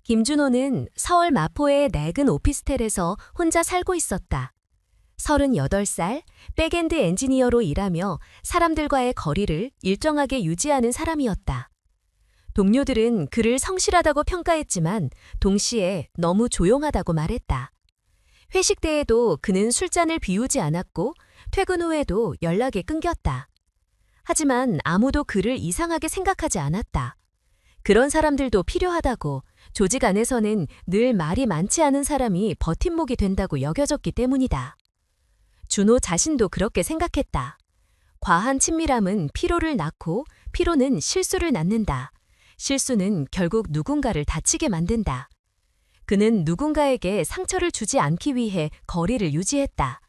김준호는 서울 마포의 낡은 오피스텔에서 혼자 살고 있었다. 38살, 백엔드 엔지니어로 일하며 사람들과의 거리를 일정하게 유지하는 사람이었다. 동료들은 그를 성실하다고 평가했지만 동시에 너무 조용하다고 말했다. 회식 때에도 그는 술잔을 비우지 않았고 퇴근 후에도 연락이 끊겼다. 하지만 아무도 그를 이상하게 생각하지 않았다. 그런 사람들도 필요하다고, 조직 안에서는 늘 말이 많지 않은 사람이 버팀목이 된다고 여겨졌기 때문이다. 준호 자신도 그렇게 생각했다. 과한 친밀함은 피로를 낳고 피로는 실수를 낳는다. 실수는 결국 누군가를 다치게 만든다. 그는 누군가에게 상처를 주지 않기 위해 거리를 유지했다.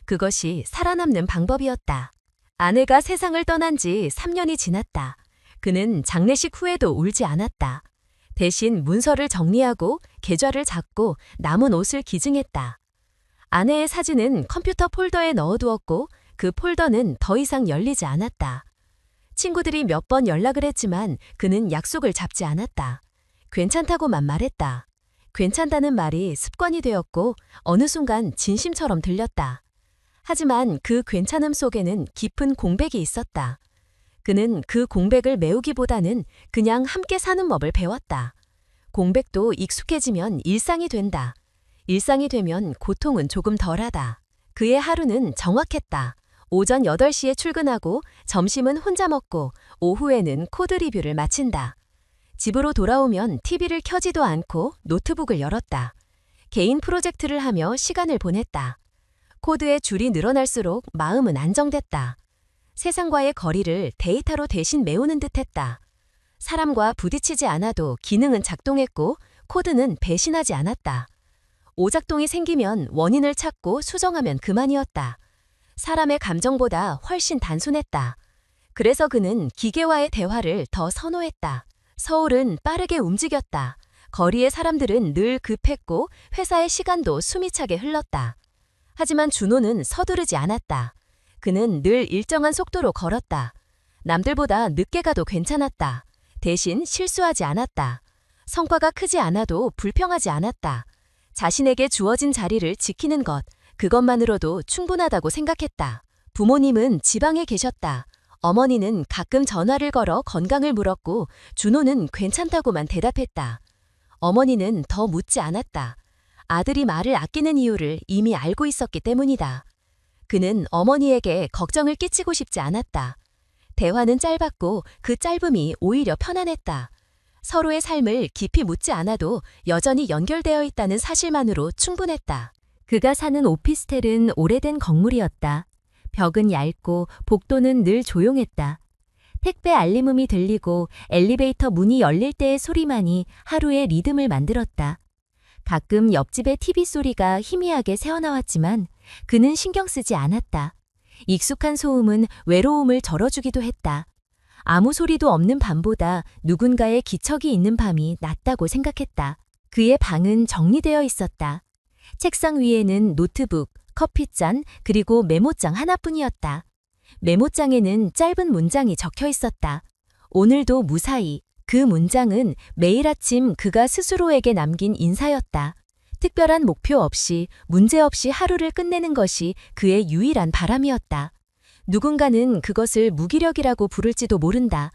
그것이 살아남는 방법이었다. 아내가 세상을 떠난 지 3년이 지났다. 그는 장례식 후에도 울지 않았다. 대신 문서를 정리하고 계좌를 잡고 남은 옷을 기증했다. 아내의 사진은 컴퓨터 폴더에 넣어두었고 그 폴더는 더 이상 열리지 않았다. 친구들이 몇 번 연락을 했지만 그는 약속을 잡지 않았다. 괜찮다고만 말했다. 괜찮다는 말이 습관이 되었고 어느 순간 진심처럼 들렸다. 하지만 그 괜찮음 속에는 깊은 공백이 있었다. 그는 그 공백을 메우기보다는 그냥 함께 사는 법을 배웠다. 공백도 익숙해지면 일상이 된다. 일상이 되면 고통은 조금 덜하다. 그의 하루는 정확했다. 오전 8시에 출근하고 점심은 혼자 먹고 오후에는 코드 리뷰를 마친다. 집으로 돌아오면 TV를 켜지도 않고 노트북을 열었다. 개인 프로젝트를 하며 시간을 보냈다. 코드의 줄이 늘어날수록 마음은 안정됐다. 세상과의 거리를 데이터로 대신 메우는 듯했다. 사람과 부딪히지 않아도 기능은 작동했고 코드는 배신하지 않았다. 오작동이 생기면 원인을 찾고 수정하면 그만이었다. 사람의 감정보다 훨씬 단순했다. 그래서 그는 기계와의 대화를 더 선호했다. 서울은 빠르게 움직였다. 거리의 사람들은 늘 급했고 회사의 시간도 숨이 차게 흘렀다. 하지만 준호는 서두르지 않았다. 그는 늘 일정한 속도로 걸었다. 남들보다 늦게 가도 괜찮았다. 대신 실수하지 않았다. 성과가 크지 않아도 불평하지 않았다. 자신에게 주어진 자리를 지키는 것, 그것만으로도 충분하다고 생각했다. 부모님은 지방에 계셨다. 어머니는 가끔 전화를 걸어 건강을 물었고 준호는 괜찮다고만 대답했다. 어머니는 더 묻지 않았다. 아들이 말을 아끼는 이유를 이미 알고 있었기 때문이다. 그는 어머니에게 걱정을 끼치고 싶지 않았다. 대화는 짧았고 그 짧음이 오히려 편안했다. 서로의 삶을 깊이 묻지 않아도 여전히 연결되어 있다는 사실만으로 충분했다. 그가 사는 오피스텔은 오래된 건물이었다. 벽은 얇고 복도는 늘 조용했다. 택배 알림음이 들리고 엘리베이터 문이 열릴 때의 소리만이 하루의 리듬을 만들었다. 가끔 옆집의 TV 소리가 희미하게 새어나왔지만 그는 신경 쓰지 않았다. 익숙한 소음은 외로움을 덜어주기도 했다. 아무 소리도 없는 밤보다 누군가의 기척이 있는 밤이 낫다고 생각했다. 그의 방은 정리되어 있었다. 책상 위에는 노트북, 커피잔, 그리고 메모장 하나뿐이었다. 메모장에는 짧은 문장이 적혀 있었다. 오늘도 무사히. 그 문장은 매일 아침 그가 스스로에게 남긴 인사였다. 특별한 목표 없이, 문제 없이 하루를 끝내는 것이 그의 유일한 바람이었다. 누군가는 그것을 무기력이라고 부를지도 모른다.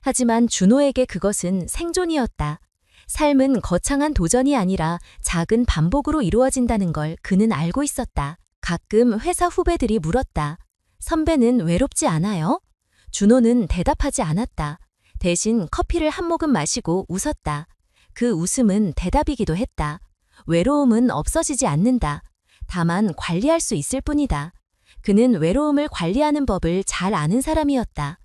하지만 준호에게 그것은 생존이었다. 삶은 거창한 도전이 아니라 작은 반복으로 이루어진다는 걸 그는 알고 있었다. 가끔 회사 후배들이 물었다. 선배는 외롭지 않아요? 준호는 대답하지 않았다. 대신 커피를 한 모금 마시고 웃었다. 그 웃음은 대답이기도 했다. 외로움은 없어지지 않는다. 다만 관리할 수 있을 뿐이다. 그는 외로움을 관리하는 법을 잘 아는 사람이었다.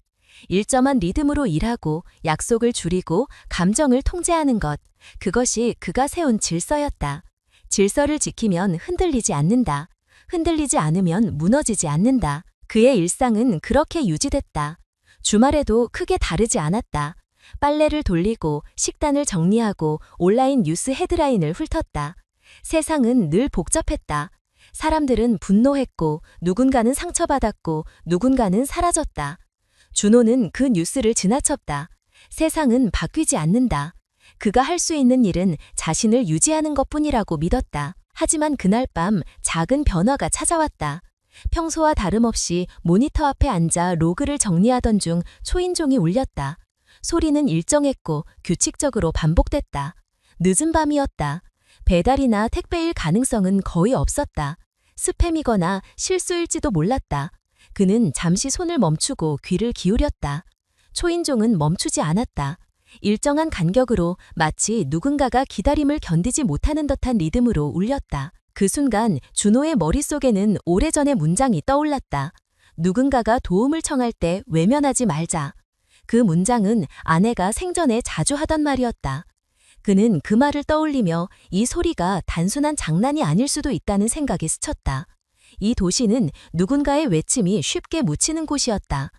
일정한 리듬으로 일하고 약속을 줄이고 감정을 통제하는 것. 그것이 그가 세운 질서였다. 질서를 지키면 흔들리지 않는다. 흔들리지 않으면 무너지지 않는다. 그의 일상은 그렇게 유지됐다. 주말에도 크게 다르지 않았다. 빨래를 돌리고 식단을 정리하고 온라인 뉴스 헤드라인을 훑었다. 세상은 늘 복잡했다. 사람들은 분노했고 누군가는 상처받았고 누군가는 사라졌다. 준호는 그 뉴스를 지나쳤다. 세상은 바뀌지 않는다. 그가 할 수 있는 일은 자신을 유지하는 것뿐이라고 믿었다. 하지만 그날 밤 작은 변화가 찾아왔다. 평소와 다름없이 모니터 앞에 앉아 로그를 정리하던 중 초인종이 울렸다. 소리는 일정했고 규칙적으로 반복됐다. 늦은 밤이었다. 배달이나 택배일 가능성은 거의 없었다. 스팸이거나 실수일지도 몰랐다. 그는 잠시 손을 멈추고 귀를 기울였다. 초인종은 멈추지 않았다. 일정한 간격으로 마치 누군가가 기다림을 견디지 못하는 듯한 리듬으로 울렸다. 그 순간 준호의 머릿속에는 오래전의 문장이 떠올랐다. 누군가가 도움을 청할 때 외면하지 말자. 그 문장은 아내가 생전에 자주 하던 말이었다. 그는 그 말을 떠올리며 이 소리가 단순한 장난이 아닐 수도 있다는 생각에 스쳤다. 이 도시는 누군가의 외침이 쉽게 묻히는 곳이었다.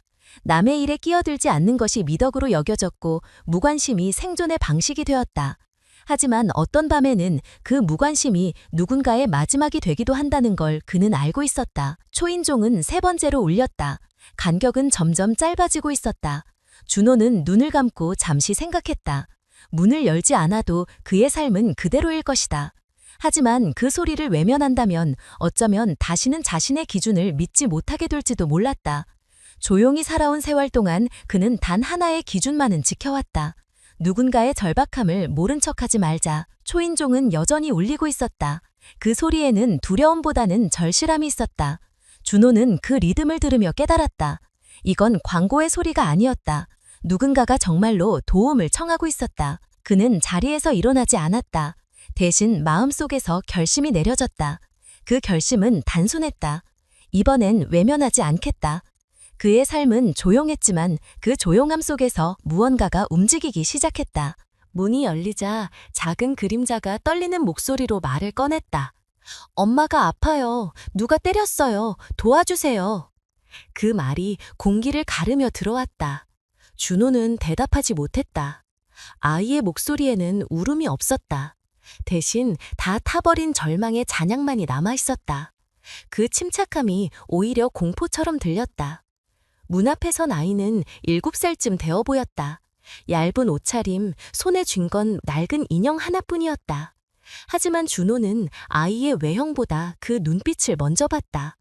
남의 일에 끼어들지 않는 것이 미덕으로 여겨졌고 무관심이 생존의 방식이 되었다. 하지만 어떤 밤에는 그 무관심이 누군가의 마지막이 되기도 한다는 걸 그는 알고 있었다. 초인종은 3번째로 울렸다. 간격은 점점 짧아지고 있었다. 준호는 눈을 감고 잠시 생각했다. 문을 열지 않아도 그의 삶은 그대로일 것이다. 하지만 그 소리를 외면한다면 어쩌면 다시는 자신의 기준을 믿지 못하게 될지도 몰랐다. 조용히 살아온 세월 동안 그는 단 하나의 기준만은 지켜왔다. 누군가의 절박함을 모른 척하지 말자. 초인종은 여전히 울리고 있었다. 그 소리에는 두려움보다는 절실함이 있었다. 준호는 그 리듬을 들으며 깨달았다. 이건 광고의 소리가 아니었다. 누군가가 정말로 도움을 청하고 있었다. 그는 자리에서 일어나지 않았다. 대신 마음속에서 결심이 내려졌다. 그 결심은 단순했다. 이번엔 외면하지 않겠다. 그의 삶은 조용했지만 그 조용함 속에서 무언가가 움직이기 시작했다. 문이 열리자 작은 그림자가 떨리는 목소리로 말을 꺼냈다. 엄마가 아파요. 누가 때렸어요. 도와주세요. 그 말이 공기를 가르며 들어왔다. 준호는 대답하지 못했다. 아이의 목소리에는 울음이 없었다. 대신 다 타버린 절망의 잔향만이 남아있었다. 그 침착함이 오히려 공포처럼 들렸다. 문 앞에 선 아이는 7살쯤 되어 보였다. 얇은 옷차림, 손에 쥔 건 낡은 인형 하나뿐이었다. 하지만 준호는 아이의 외형보다 그 눈빛을 먼저 봤다.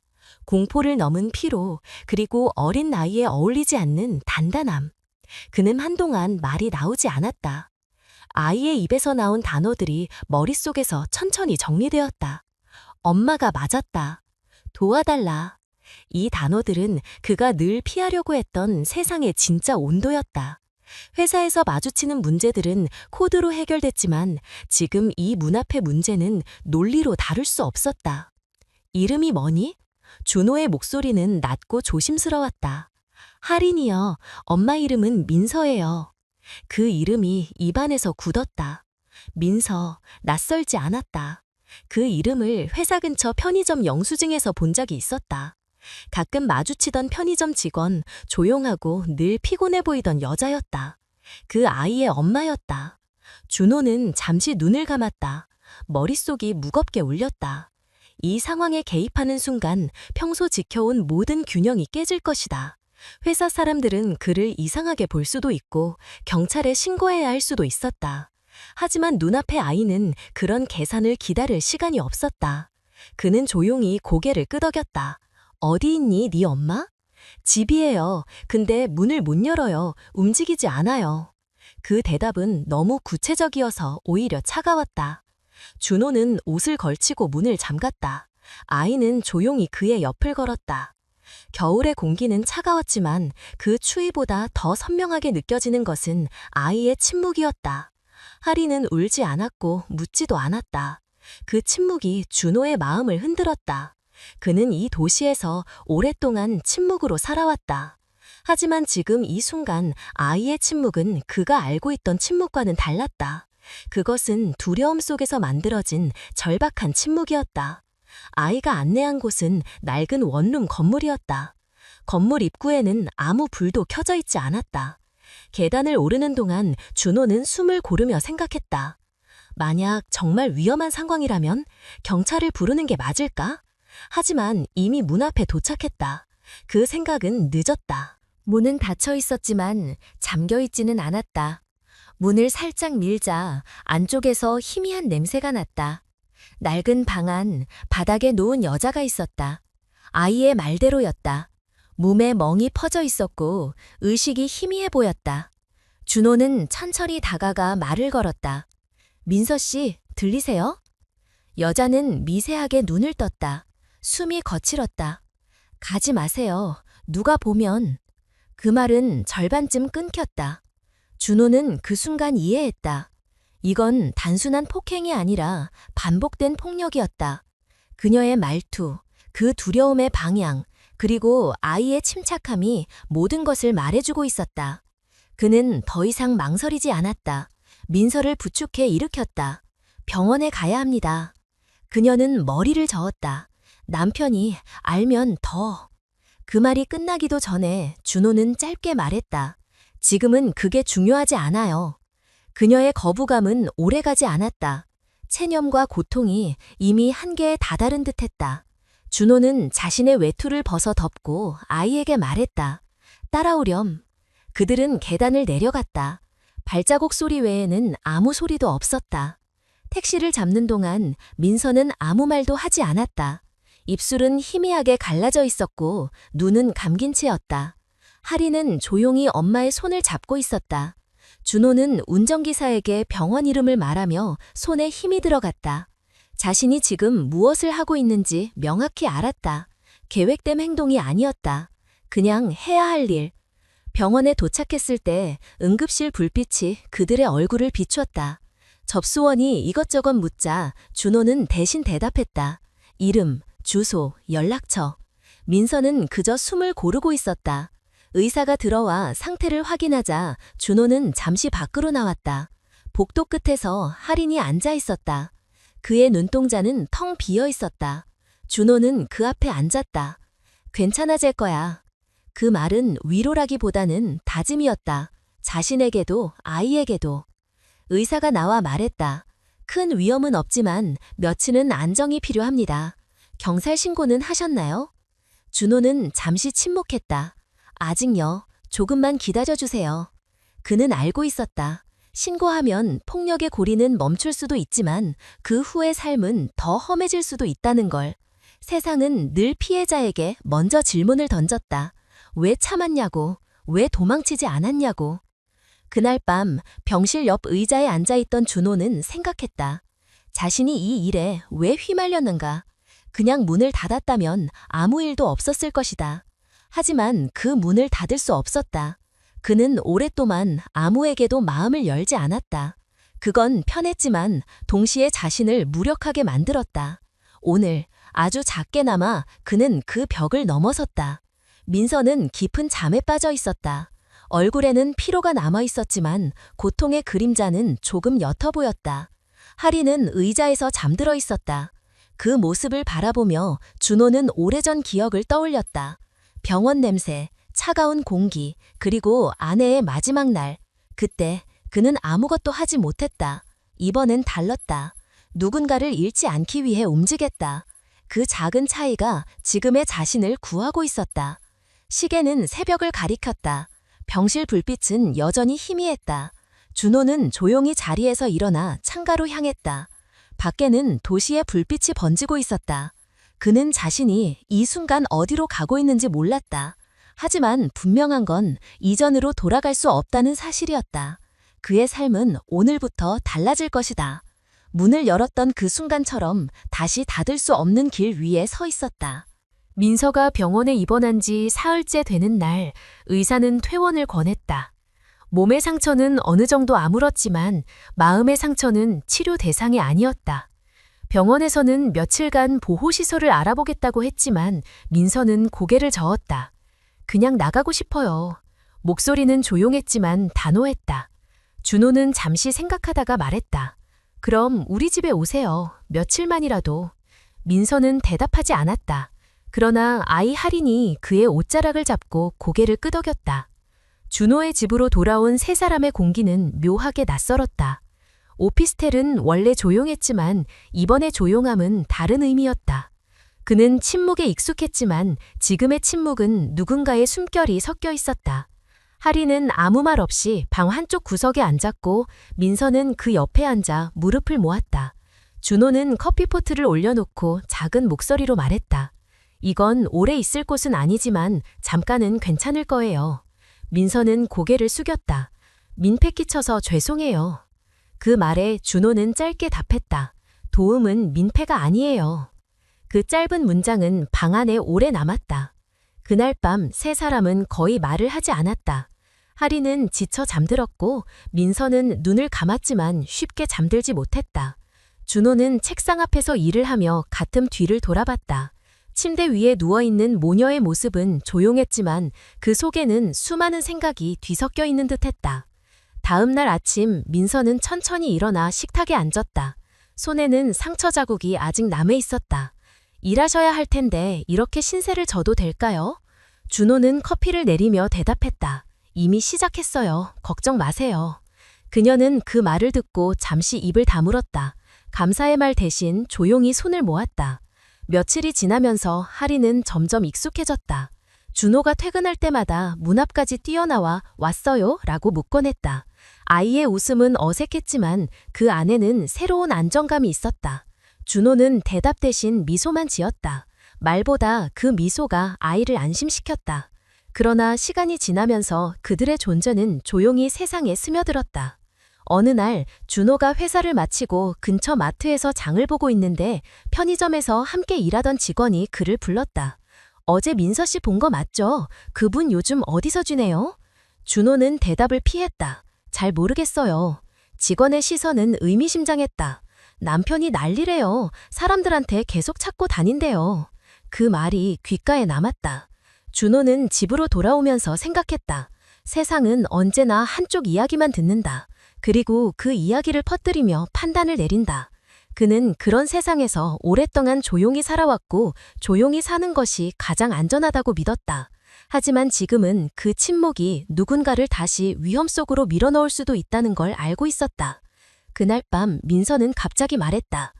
공포를 넘은 피로, 그리고 어린 나이에 어울리지 않는 단단함. 그는 한동안 말이 나오지 않았다. 아이의 입에서 나온 단어들이 머릿속에서 천천히 정리되었다. 엄마가 맞았다. 도와달라. 이 단어들은 그가 늘 피하려고 했던 세상의 진짜 온도였다. 회사에서 마주치는 문제들은 코드로 해결됐지만 지금 이 문 앞의 문제는 논리로 다룰 수 없었다. 이름이 뭐니? 준호의 목소리는 낮고 조심스러웠다. 할인이요. 엄마 이름은 민서예요. 그 이름이 입안에서 굳었다. 민서, 낯설지 않았다. 그 이름을 회사 근처 편의점 영수증에서 본 적이 있었다. 가끔 마주치던 편의점 직원, 조용하고 늘 피곤해 보이던 여자였다. 그 아이의 엄마였다. 준호는 잠시 눈을 감았다. 머릿속이 무겁게 울렸다. 이 상황에 개입하는 순간 평소 지켜온 모든 균형이 깨질 것이다. 회사 사람들은 그를 이상하게 볼 수도 있고 경찰에 신고해야 할 수도 있었다. 하지만 눈앞의 아이는 그런 계산을 기다릴 시간이 없었다. 그는 조용히 고개를 끄덕였다. 어디 있니, 네 엄마? 집이에요. 근데 문을 못 열어요. 움직이지 않아요. 그 대답은 너무 구체적이어서 오히려 차가웠다. 준호는 옷을 걸치고 문을 잠갔다. 아이는 조용히 그의 옆을 걸었다. 겨울의 공기는 차가웠지만 그 추위보다 더 선명하게 느껴지는 것은 아이의 침묵이었다. 하리는 울지 않았고 묻지도 않았다. 그 침묵이 준호의 마음을 흔들었다. 그는 이 도시에서 오랫동안 침묵으로 살아왔다. 하지만 지금 이 순간 아이의 침묵은 그가 알고 있던 침묵과는 달랐다. 그것은 두려움 속에서 만들어진 절박한 침묵이었다. 아이가 안내한 곳은 낡은 원룸 건물이었다. 건물 입구에는 아무 불도 켜져 있지 않았다. 계단을 오르는 동안 준호는 숨을 고르며 생각했다. 만약 정말 위험한 상황이라면 경찰을 부르는 게 맞을까? 하지만 이미 문 앞에 도착했다. 그 생각은 늦었다. 문은 닫혀 있었지만 잠겨 있지는 않았다. 문을 살짝 밀자 안쪽에서 희미한 냄새가 났다. 낡은 방 안 바닥에 누운 여자가 있었다. 아이의 말대로였다. 몸에 멍이 퍼져 있었고 의식이 희미해 보였다. 준호는 천천히 다가가 말을 걸었다. 민서 씨, 들리세요? 여자는 미세하게 눈을 떴다. 숨이 거칠었다. 가지 마세요. 누가 보면. 그 말은 절반쯤 끊겼다. 준호는 그 순간 이해했다. 이건 단순한 폭행이 아니라 반복된 폭력이었다. 그녀의 말투, 그 두려움의 방향, 그리고 아이의 침착함이 모든 것을 말해주고 있었다. 그는 더 이상 망설이지 않았다. 민서를 부축해 일으켰다. 병원에 가야 합니다. 그녀는 머리를 저었다. 남편이 알면 더. 그 말이 끝나기도 전에 준호는 짧게 말했다. 지금은 그게 중요하지 않아요. 그녀의 거부감은 오래가지 않았다. 체념과 고통이 이미 한계에 다다른 듯했다. 준호는 자신의 외투를 벗어 덮고 아이에게 말했다. 따라오렴. 그들은 계단을 내려갔다. 발자국 소리 외에는 아무 소리도 없었다. 택시를 잡는 동안 민서는 아무 말도 하지 않았다. 입술은 희미하게 갈라져 있었고 눈은 감긴 채였다. 하리는 조용히 엄마의 손을 잡고 있었다. 준호는 운전기사에게 병원 이름을 말하며 손에 힘이 들어갔다. 자신이 지금 무엇을 하고 있는지 명확히 알았다. 계획된 행동이 아니었다. 그냥 해야 할 일. 병원에 도착했을 때 응급실 불빛이 그들의 얼굴을 비추었다. 접수원이 이것저것 묻자 준호는 대신 대답했다. 이름, 주소, 연락처. 민서는 그저 숨을 고르고 있었다. 의사가 들어와 상태를 확인하자 준호는 잠시 밖으로 나왔다. 복도 끝에서 할인이 앉아 있었다. 그의 눈동자는 텅 비어 있었다. 준호는 그 앞에 앉았다. 괜찮아질 거야. 그 말은 위로라기보다는 다짐이었다. 자신에게도 아이에게도. 의사가 나와 말했다. 큰 위험은 없지만 며칠은 안정이 필요합니다. 경찰 신고는 하셨나요? 준호는 잠시 침묵했다. 아직요. 조금만 기다려주세요. 그는 알고 있었다. 신고하면 폭력의 고리는 멈출 수도 있지만 그 후의 삶은 더 험해질 수도 있다는 걸. 세상은 늘 피해자에게 먼저 질문을 던졌다. 왜 참았냐고, 왜 도망치지 않았냐고. 그날 밤 병실 옆 의자에 앉아있던 준호는 생각했다. 자신이 이 일에 왜 휘말렸는가. 그냥 문을 닫았다면 아무 일도 없었을 것이다. 하지만 그 문을 닫을 수 없었다. 그는 오랫동안 아무에게도 마음을 열지 않았다. 그건 편했지만 동시에 자신을 무력하게 만들었다. 오늘 아주 작게나마 그는 그 벽을 넘어섰다. 민서는 깊은 잠에 빠져 있었다. 얼굴에는 피로가 남아 있었지만 고통의 그림자는 조금 옅어 보였다. 하리는 의자에서 잠들어 있었다. 그 모습을 바라보며 준호는 오래전 기억을 떠올렸다. 병원 냄새, 차가운 공기, 그리고 아내의 마지막 날. 그때 그는 아무것도 하지 못했다. 이번엔 달랐다. 누군가를 잃지 않기 위해 움직였다. 그 작은 차이가 지금의 자신을 구하고 있었다. 시계는 새벽을 가리켰다. 병실 불빛은 여전히 희미했다. 준호는 조용히 자리에서 일어나 창가로 향했다. 밖에는 도시의 불빛이 번지고 있었다. 그는 자신이 이 순간 어디로 가고 있는지 몰랐다. 하지만 분명한 건 이전으로 돌아갈 수 없다는 사실이었다. 그의 삶은 오늘부터 달라질 것이다. 문을 열었던 그 순간처럼 다시 닫을 수 없는 길 위에 서 있었다. 민서가 병원에 입원한 지 사흘째 되는 날, 의사는 퇴원을 권했다. 몸의 상처는 어느 정도 아물었지만 마음의 상처는 치료 대상이 아니었다. 병원에서는 며칠간 보호시설을 알아보겠다고 했지만 민서는 고개를 저었다. 그냥 나가고 싶어요. 목소리는 조용했지만 단호했다. 준호는 잠시 생각하다가 말했다. 그럼 우리 집에 오세요. 며칠만이라도. 민서는 대답하지 않았다. 그러나 아이 할인이 그의 옷자락을 잡고 고개를 끄덕였다. 준호의 집으로 돌아온 세 사람의 공기는 묘하게 낯설었다. 오피스텔은 원래 조용했지만 이번의 조용함은 다른 의미였다. 그는 침묵에 익숙했지만 지금의 침묵은 누군가의 숨결이 섞여 있었다. 하리는 아무 말 없이 방 한쪽 구석에 앉았고 민서는 그 옆에 앉아 무릎을 모았다. 준호는 커피포트를 올려놓고 작은 목소리로 말했다. 이건 오래 있을 곳은 아니지만 잠깐은 괜찮을 거예요. 민서는 고개를 숙였다. 민폐 끼쳐서 죄송해요. 그 말에 준호는 짧게 답했다. 도움은 민폐가 아니에요. 그 짧은 문장은 방 안에 오래 남았다. 그날 밤 세 사람은 거의 말을 하지 않았다. 하리는 지쳐 잠들었고 민서는 눈을 감았지만 쉽게 잠들지 못했다. 준호는 책상 앞에서 일을 하며 가끔 뒤를 돌아봤다. 침대 위에 누워있는 모녀의 모습은 조용했지만 그 속에는 수많은 생각이 뒤섞여 있는 듯했다. 다음 날 아침 민서는 천천히 일어나 식탁에 앉았다. 손에는 상처 자국이 아직 남아 있었다. 일하셔야 할 텐데 이렇게 신세를 져도 될까요? 준호는 커피를 내리며 대답했다. 이미 시작했어요. 걱정 마세요. 그녀는 그 말을 듣고 잠시 입을 다물었다. 감사의 말 대신 조용히 손을 모았다. 며칠이 지나면서 하리는 점점 익숙해졌다. 준호가 퇴근할 때마다 문 앞까지 뛰어나와 왔어요? 라고 묻곤 했다. 아이의 웃음은 어색했지만 그 안에는 새로운 안정감이 있었다. 준호는 대답 대신 미소만 지었다. 말보다 그 미소가 아이를 안심시켰다. 그러나 시간이 지나면서 그들의 존재는 조용히 세상에 스며들었다. 어느 날 준호가 회사를 마치고 근처 마트에서 장을 보고 있는데 편의점에서 함께 일하던 직원이 그를 불렀다. 어제 민서 씨 본 거 맞죠? 그분 요즘 어디서 지내요? 준호는 대답을 피했다. 잘 모르겠어요. 직원의 시선은 의미심장했다. 남편이 난리래요. 사람들한테 계속 찾고 다닌대요. 그 말이 귓가에 남았다. 준호는 집으로 돌아오면서 생각했다. 세상은 언제나 한쪽 이야기만 듣는다. 그리고 그 이야기를 퍼뜨리며 판단을 내린다. 그는 그런 세상에서 오랫동안 조용히 살아왔고 조용히 사는 것이 가장 안전하다고 믿었다. 하지만 지금은 그 침묵이 누군가를 다시 위험 속으로 밀어넣을 수도 있다는 걸 알고 있었다. 그날 밤 민서는 갑자기 말했다.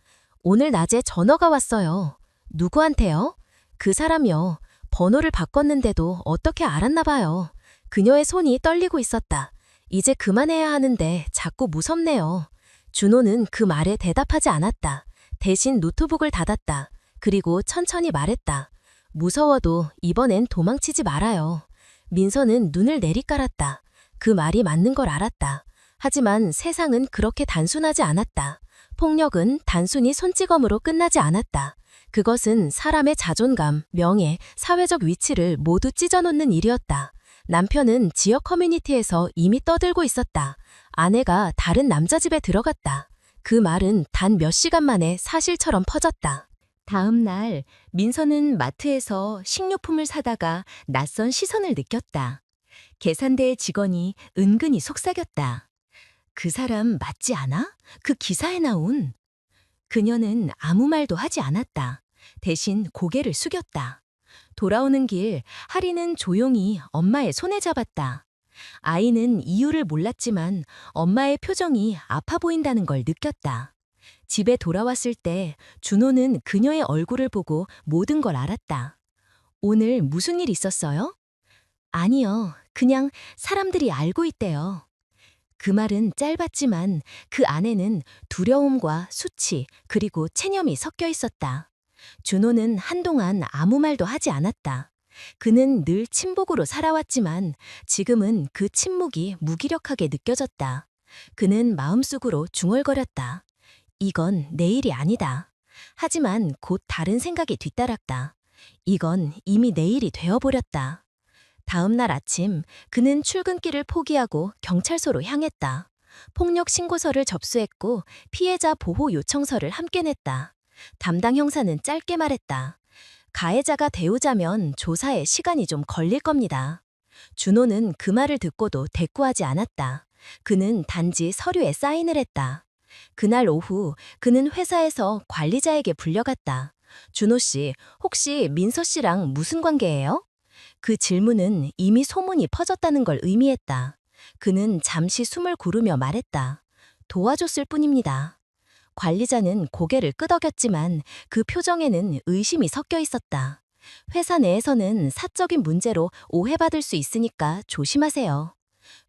오늘 낮에 전화가 왔어요. 누구한테요? 그 사람이요. 번호를 바꿨는데도 어떻게 알았나 봐요. 그녀의 손이 떨리고 있었다. 이제 그만해야 하는데 자꾸 무섭네요. 준호는 그 말에 대답하지 않았다. 대신 노트북을 닫았다. 그리고 천천히 말했다. 무서워도 이번엔 도망치지 말아요. 민서는 눈을 내리깔았다. 그 말이 맞는 걸 알았다. 하지만 세상은 그렇게 단순하지 않았다. 폭력은 단순히 손찌검으로 끝나지 않았다. 그것은 사람의 자존감, 명예, 사회적 위치를 모두 찢어놓는 일이었다. 남편은 지역 커뮤니티에서 이미 떠들고 있었다. 아내가 다른 남자 집에 들어갔다. 그 말은 단 몇 시간 만에 사실처럼 퍼졌다. 다음 날 민서는 마트에서 식료품을 사다가 낯선 시선을 느꼈다. 계산대의 직원이 은근히 속삭였다. 그 사람 맞지 않아? 그 기사에 나온. 그녀는 아무 말도 하지 않았다. 대신 고개를 숙였다. 돌아오는 길 하리는 조용히 엄마의 손에 잡았다. 아이는 이유를 몰랐지만 엄마의 표정이 아파 보인다는 걸 느꼈다. 집에 돌아왔을 때 준호는 그녀의 얼굴을 보고 모든 걸 알았다. 오늘 무슨 일 있었어요? 아니요, 그냥 사람들이 알고 있대요. 그 말은 짧았지만 그 안에는 두려움과 수치 그리고 체념이 섞여 있었다. 준호는 한동안 아무 말도 하지 않았다. 그는 늘 침묵으로 살아왔지만 지금은 그 침묵이 무기력하게 느껴졌다. 그는 마음속으로 중얼거렸다. 이건 내 일이 아니다. 하지만 곧 다른 생각이 뒤따랐다. 이건 이미 내 일이 되어버렸다. 다음 날 아침 그는 출근길을 포기하고 경찰서로 향했다. 폭력 신고서를 접수했고 피해자 보호 요청서를 함께 냈다. 담당 형사는 짧게 말했다. 가해자가 되오자면 조사에 시간이 좀 걸릴 겁니다. 준호는 그 말을 듣고도 대꾸하지 않았다. 그는 단지 서류에 사인을 했다. 그날 오후 그는 회사에서 관리자에게 불려갔다. 준호 씨, 혹시 민서 씨랑 무슨 관계예요? 그 질문은 이미 소문이 퍼졌다는 걸 의미했다. 그는 잠시 숨을 고르며 말했다. 도와줬을 뿐입니다. 관리자는 고개를 끄덕였지만 그 표정에는 의심이 섞여 있었다. 회사 내에서는 사적인 문제로 오해받을 수 있으니까 조심하세요.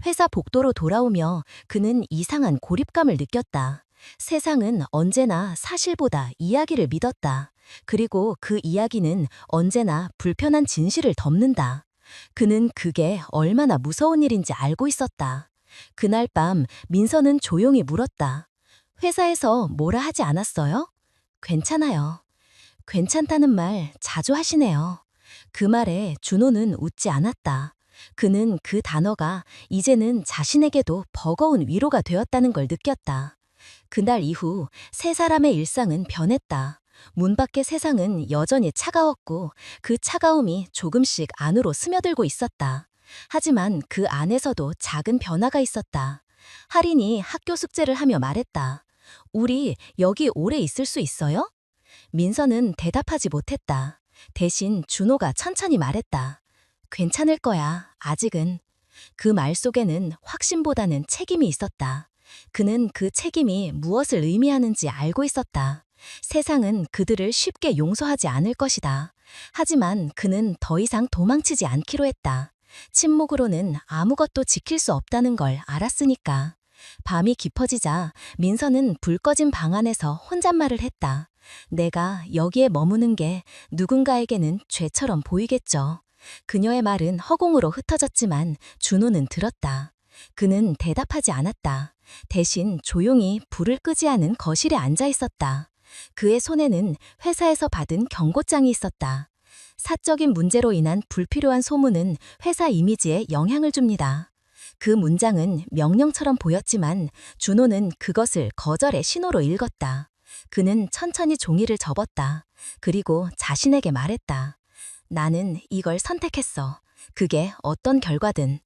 회사 복도로 돌아오며 그는 이상한 고립감을 느꼈다. 세상은 언제나 사실보다 이야기를 믿었다. 그리고 그 이야기는 언제나 불편한 진실을 덮는다. 그는 그게 얼마나 무서운 일인지 알고 있었다. 그날 밤 민서는 조용히 물었다. 회사에서 뭐라 하지 않았어요? 괜찮아요. 괜찮다는 말 자주 하시네요. 그 말에 준호는 웃지 않았다. 그는 그 단어가 이제는 자신에게도 버거운 위로가 되었다는 걸 느꼈다. 그날 이후 세 사람의 일상은 변했다. 문 밖의 세상은 여전히 차가웠고 그 차가움이 조금씩 안으로 스며들고 있었다. 하지만 그 안에서도 작은 변화가 있었다. 할인이 학교 숙제를 하며 말했다. 우리 여기 오래 있을 수 있어요? 민서는 대답하지 못했다. 대신 준호가 천천히 말했다. 괜찮을 거야, 아직은. 그 말 속에는 확신보다는 책임이 있었다. 그는 그 책임이 무엇을 의미하는지 알고 있었다. 세상은 그들을 쉽게 용서하지 않을 것이다. 하지만 그는 더 이상 도망치지 않기로 했다. 침묵으로는 아무것도 지킬 수 없다는 걸 알았으니까. 밤이 깊어지자 민서는 불 꺼진 방 안에서 혼잣말을 했다. 내가 여기에 머무는 게 누군가에게는 죄처럼 보이겠죠. 그녀의 말은 허공으로 흩어졌지만 준호는 들었다. 그는 대답하지 않았다. 대신 조용히 불을 끄지 않은 거실에 앉아 있었다. 그의 손에는 회사에서 받은 경고장이 있었다. 사적인 문제로 인한 불필요한 소문은 회사 이미지에 영향을 줍니다. 그 문장은 명령처럼 보였지만 준호는 그것을 거절의 신호로 읽었다. 그는 천천히 종이를 접었다. 그리고 자신에게 말했다. 나는 이걸 선택했어. 그게 어떤 결과든.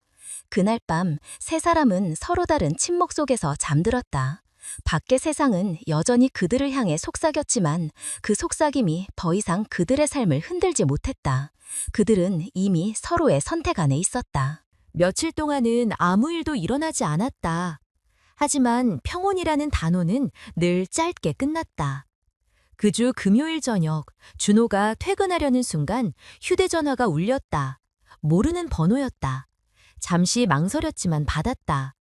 그날 밤 세 사람은 서로 다른 침묵 속에서 잠들었다. 밖의 세상은 여전히 그들을 향해 속삭였지만 그 속삭임이 더 이상 그들의 삶을 흔들지 못했다. 그들은 이미 서로의 선택 안에 있었다. 며칠 동안은 아무 일도 일어나지 않았다. 하지만 평온이라는 단어는 늘 짧게 끝났다. 그 주 금요일 저녁, 준호가 퇴근하려는 순간 휴대전화가 울렸다. 모르는 번호였다. 잠시 망설였지만 받았다.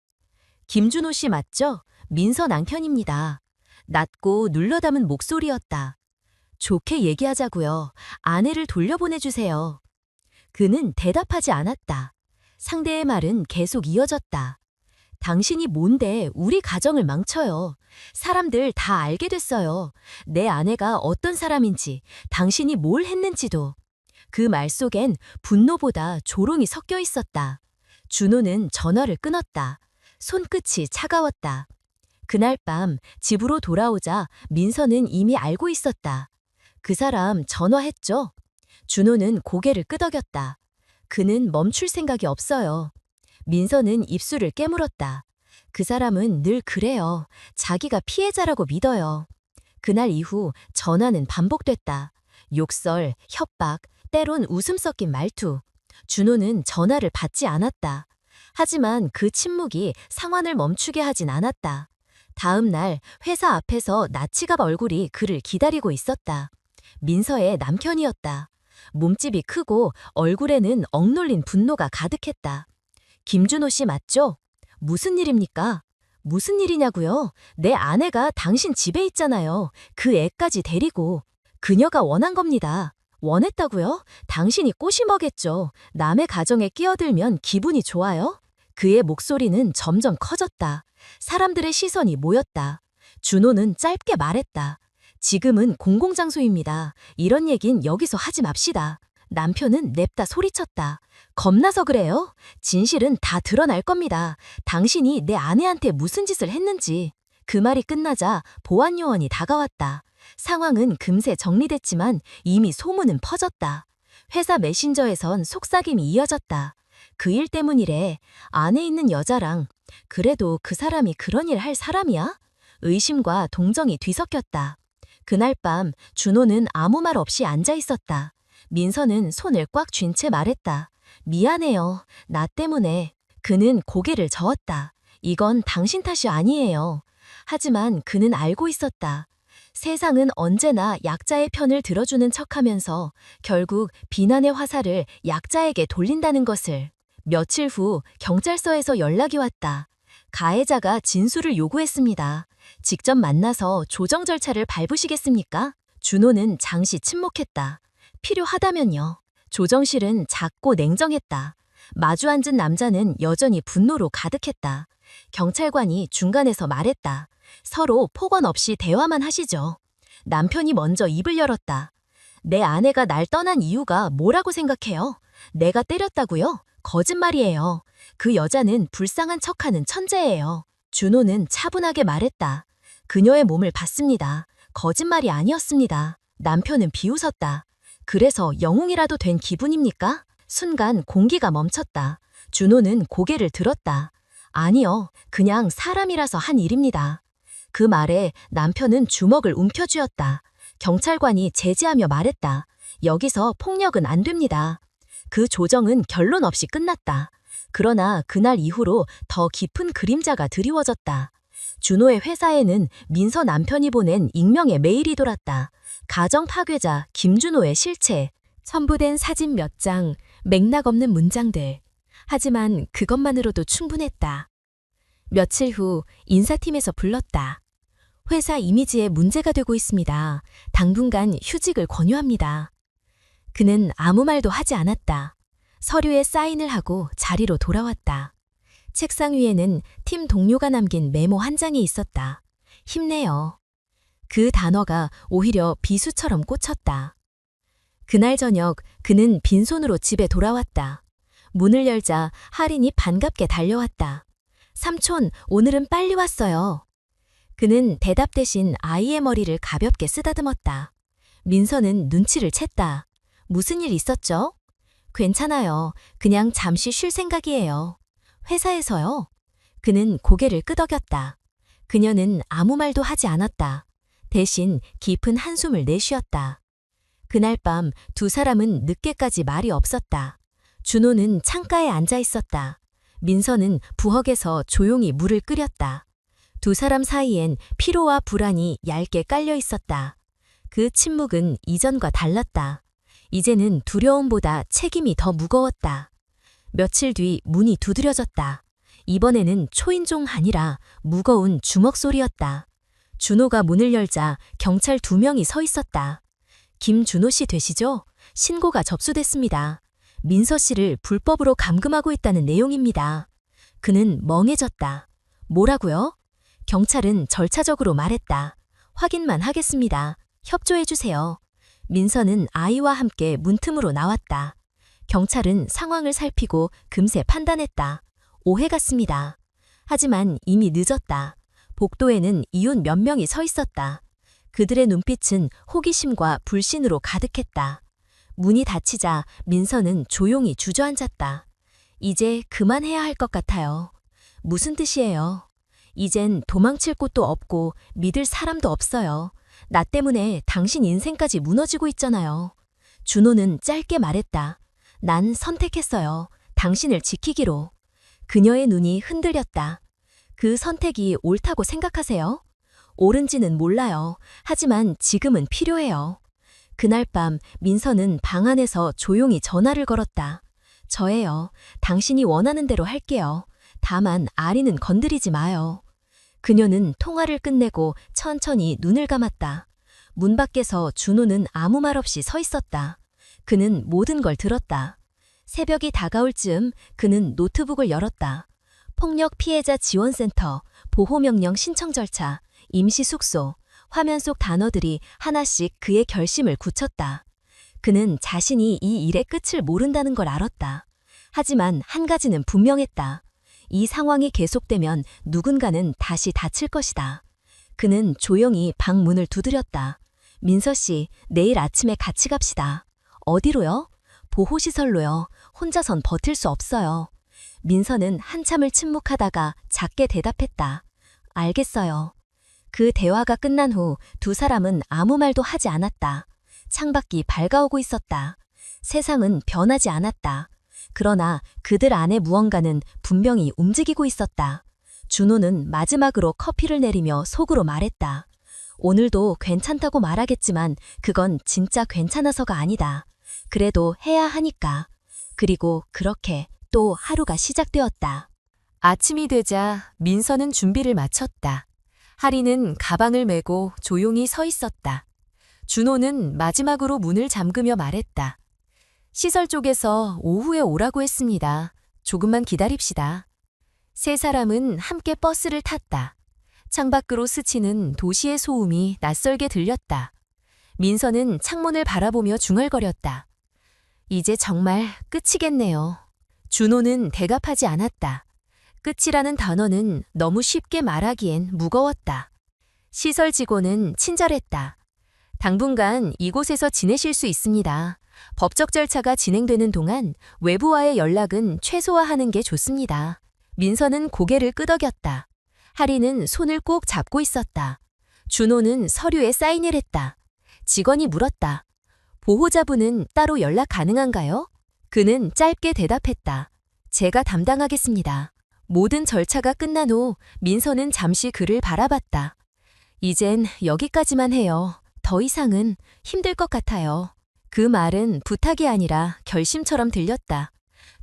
김준호 씨 맞죠? 민서 남편입니다. 낮고 눌러 담은 목소리였다. 좋게 얘기하자고요. 아내를 돌려보내주세요. 그는 대답하지 않았다. 상대의 말은 계속 이어졌다. 당신이 뭔데 우리 가정을 망쳐요. 사람들 다 알게 됐어요. 내 아내가 어떤 사람인지, 당신이 뭘 했는지도. 그 말 속엔 분노보다 조롱이 섞여 있었다. 준호는 전화를 끊었다. 손끝이 차가웠다. 그날 밤 집으로 돌아오자 민서는 이미 알고 있었다. 그 사람 전화했죠? 준호는 고개를 끄덕였다. 그는 멈출 생각이 없어요. 민서는 입술을 깨물었다. 그 사람은 늘 그래요. 자기가 피해자라고 믿어요. 그날 이후 전화는 반복됐다. 욕설, 협박, 때론 웃음 섞인 말투. 준호는 전화를 받지 않았다. 하지만 그 침묵이 상황을 멈추게 하진 않았다. 다음 날 회사 앞에서 나치갑 얼굴이 그를 기다리고 있었다. 민서의 남편이었다. 몸집이 크고 얼굴에는 억눌린 분노가 가득했다. 김준호 씨 맞죠? 무슨 일입니까? 무슨 일이냐고요? 내 아내가 당신 집에 있잖아요. 그 애까지 데리고. 그녀가 원한 겁니다. 원했다고요? 당신이 꼬시먹겠죠. 남의 가정에 끼어들면 기분이 좋아요? 그의 목소리는 점점 커졌다. 사람들의 시선이 모였다. 준호는 짧게 말했다. 지금은 공공장소입니다. 이런 얘긴 여기서 하지 맙시다. 남편은 냅다 소리쳤다. 겁나서 그래요? 진실은 다 드러날 겁니다. 당신이 내 아내한테 무슨 짓을 했는지. 그 말이 끝나자 보안 요원이 다가왔다. 상황은 금세 정리됐지만 이미 소문은 퍼졌다. 회사 메신저에선 속삭임이 이어졌다. 그 일 때문이래. 안에 있는 여자랑. 그래도 그 사람이 그런 일 할 사람이야? 의심과 동정이 뒤섞였다. 그날 밤 준호는 아무 말 없이 앉아 있었다. 민서는 손을 꽉 쥔 채 말했다. 미안해요. 나 때문에. 그는 고개를 저었다. 이건 당신 탓이 아니에요. 하지만 그는 알고 있었다. 세상은 언제나 약자의 편을 들어주는 척하면서 결국 비난의 화살을 약자에게 돌린다는 것을. 며칠 후 경찰서에서 연락이 왔다. 가해자가 진술을 요구했습니다. 직접 만나서 조정 절차를 밟으시겠습니까? 준호는 잠시 침묵했다. 필요하다면요. 조정실은 작고 냉정했다. 마주 앉은 남자는 여전히 분노로 가득했다. 경찰관이 중간에서 말했다. 서로 폭언 없이 대화만 하시죠. 남편이 먼저 입을 열었다. 내 아내가 날 떠난 이유가 뭐라고 생각해요? 내가 때렸다고요? 거짓말이에요. 그 여자는 불쌍한 척하는 천재예요. 준호는 차분하게 말했다. 그녀의 몸을 봤습니다. 거짓말이 아니었습니다. 남편은 비웃었다. 그래서 영웅이라도 된 기분입니까? 순간 공기가 멈췄다. 준호는 고개를 들었다. 아니요, 그냥 사람이라서 한 일입니다. 그 말에 남편은 주먹을 움켜쥐었다. 경찰관이 제지하며 말했다. 여기서 폭력은 안 됩니다. 그 조정은 결론 없이 끝났다. 그러나 그날 이후로 더 깊은 그림자가 드리워졌다. 준호의 회사에는 민서 남편이 보낸 익명의 메일이 돌았다. 가정 파괴자 김준호의 실체, 첨부된 사진 몇 장, 맥락 없는 문장들. 하지만 그것만으로도 충분했다. 며칠 후 인사팀에서 불렀다. 회사 이미지에 문제가 되고 있습니다. 당분간 휴직을 권유합니다. 그는 아무 말도 하지 않았다. 서류에 사인을 하고 자리로 돌아왔다. 책상 위에는 팀 동료가 남긴 메모 한 장이 있었다. 힘내요. 그 단어가 오히려 비수처럼 꽂혔다. 그날 저녁 그는 빈손으로 집에 돌아왔다. 문을 열자 할인이 반갑게 달려왔다. 삼촌, 오늘은 빨리 왔어요. 그는 대답 대신 아이의 머리를 가볍게 쓰다듬었다. 민서는 눈치를 챘다. 무슨 일 있었죠? 괜찮아요. 그냥 잠시 쉴 생각이에요. 회사에서요? 그는 고개를 끄덕였다. 그녀는 아무 말도 하지 않았다. 대신 깊은 한숨을 내쉬었다. 그날 밤 두 사람은 늦게까지 말이 없었다. 준호는 창가에 앉아 있었다. 민서는 부엌에서 조용히 물을 끓였다. 두 사람 사이엔 피로와 불안이 얇게 깔려 있었다. 그 침묵은 이전과 달랐다. 이제는 두려움보다 책임이 더 무거웠다. 며칠 뒤 문이 두드려졌다. 이번에는 초인종 아니라 무거운 주먹 소리였다. 준호가 문을 열자 경찰 2명이 서 있었다. 김준호 씨 되시죠? 신고가 접수됐습니다. 민서 씨를 불법으로 감금하고 있다는 내용입니다. 그는 멍해졌다. 뭐라고요? 경찰은 절차적으로 말했다. 확인만 하겠습니다. 협조해 주세요. 민서는 아이와 함께 문틈으로 나왔다. 경찰은 상황을 살피고 금세 판단했다. 오해 같습니다. 하지만 이미 늦었다. 복도에는 이웃 몇 명이 서 있었다. 그들의 눈빛은 호기심과 불신으로 가득했다. 문이 닫히자 민서는 조용히 주저앉았다. 이제 그만해야 할 것 같아요. 무슨 뜻이에요? 이젠 도망칠 곳도 없고 믿을 사람도 없어요. 나 때문에 당신 인생까지 무너지고 있잖아요. 준호는 짧게 말했다. 난 선택했어요. 당신을 지키기로. 그녀의 눈이 흔들렸다. 그 선택이 옳다고 생각하세요? 옳은지는 몰라요. 하지만 지금은 필요해요. 그날 밤 민서는 방 안에서 조용히 전화를 걸었다. 저예요. 당신이 원하는 대로 할게요. 다만 아리는 건드리지 마요. 그녀는 통화를 끝내고 천천히 눈을 감았다. 문 밖에서 준호는 아무 말 없이 서 있었다. 그는 모든 걸 들었다. 새벽이 다가올 즈음 그는 노트북을 열었다. 폭력 피해자 지원센터, 보호명령 신청 절차, 임시숙소, 화면 속 단어들이 하나씩 그의 결심을 굳혔다. 그는 자신이 이 일의 끝을 모른다는 걸 알았다. 하지만 한 가지는 분명했다. 이 상황이 계속되면 누군가는 다시 다칠 것이다. 그는 조용히 방 문을 두드렸다. 민서 씨, 내일 아침에 같이 갑시다. 어디로요? 보호시설로요. 혼자선 버틸 수 없어요. 민서는 한참을 침묵하다가 작게 대답했다. 알겠어요. 그 대화가 끝난 후 두 사람은 아무 말도 하지 않았다. 창밖이 밝아오고 있었다. 세상은 변하지 않았다. 그러나 그들 안에 무언가는 분명히 움직이고 있었다. 준호는 마지막으로 커피를 내리며 속으로 말했다. 오늘도 괜찮다고 말하겠지만 그건 진짜 괜찮아서가 아니다. 그래도 해야 하니까. 그리고 그렇게 또 하루가 시작되었다. 아침이 되자 민서는 준비를 마쳤다. 하리는 가방을 메고 조용히 서 있었다. 준호는 마지막으로 문을 잠그며 말했다. 시설 쪽에서 오후에 오라고 했습니다. 조금만 기다립시다. 세 사람은 함께 버스를 탔다. 창밖으로 스치는 도시의 소음이 낯설게 들렸다. 민서는 창문을 바라보며 중얼거렸다. 이제 정말 끝이겠네요. 준호는 대답하지 않았다. 끝이라는 단어는 너무 쉽게 말하기엔 무거웠다. 시설 직원은 친절했다. 당분간 이곳에서 지내실 수 있습니다. 법적 절차가 진행되는 동안 외부와의 연락은 최소화하는 게 좋습니다. 민서는 고개를 끄덕였다. 하리는 손을 꼭 잡고 있었다. 준호는 서류에 사인을 했다. 직원이 물었다. 보호자분은 따로 연락 가능한가요? 그는 짧게 대답했다. 제가 담당하겠습니다. 모든 절차가 끝난 후 민서는 잠시 그를 바라봤다. 이젠 여기까지만 해요. 더 이상은 힘들 것 같아요. 그 말은 부탁이 아니라 결심처럼 들렸다.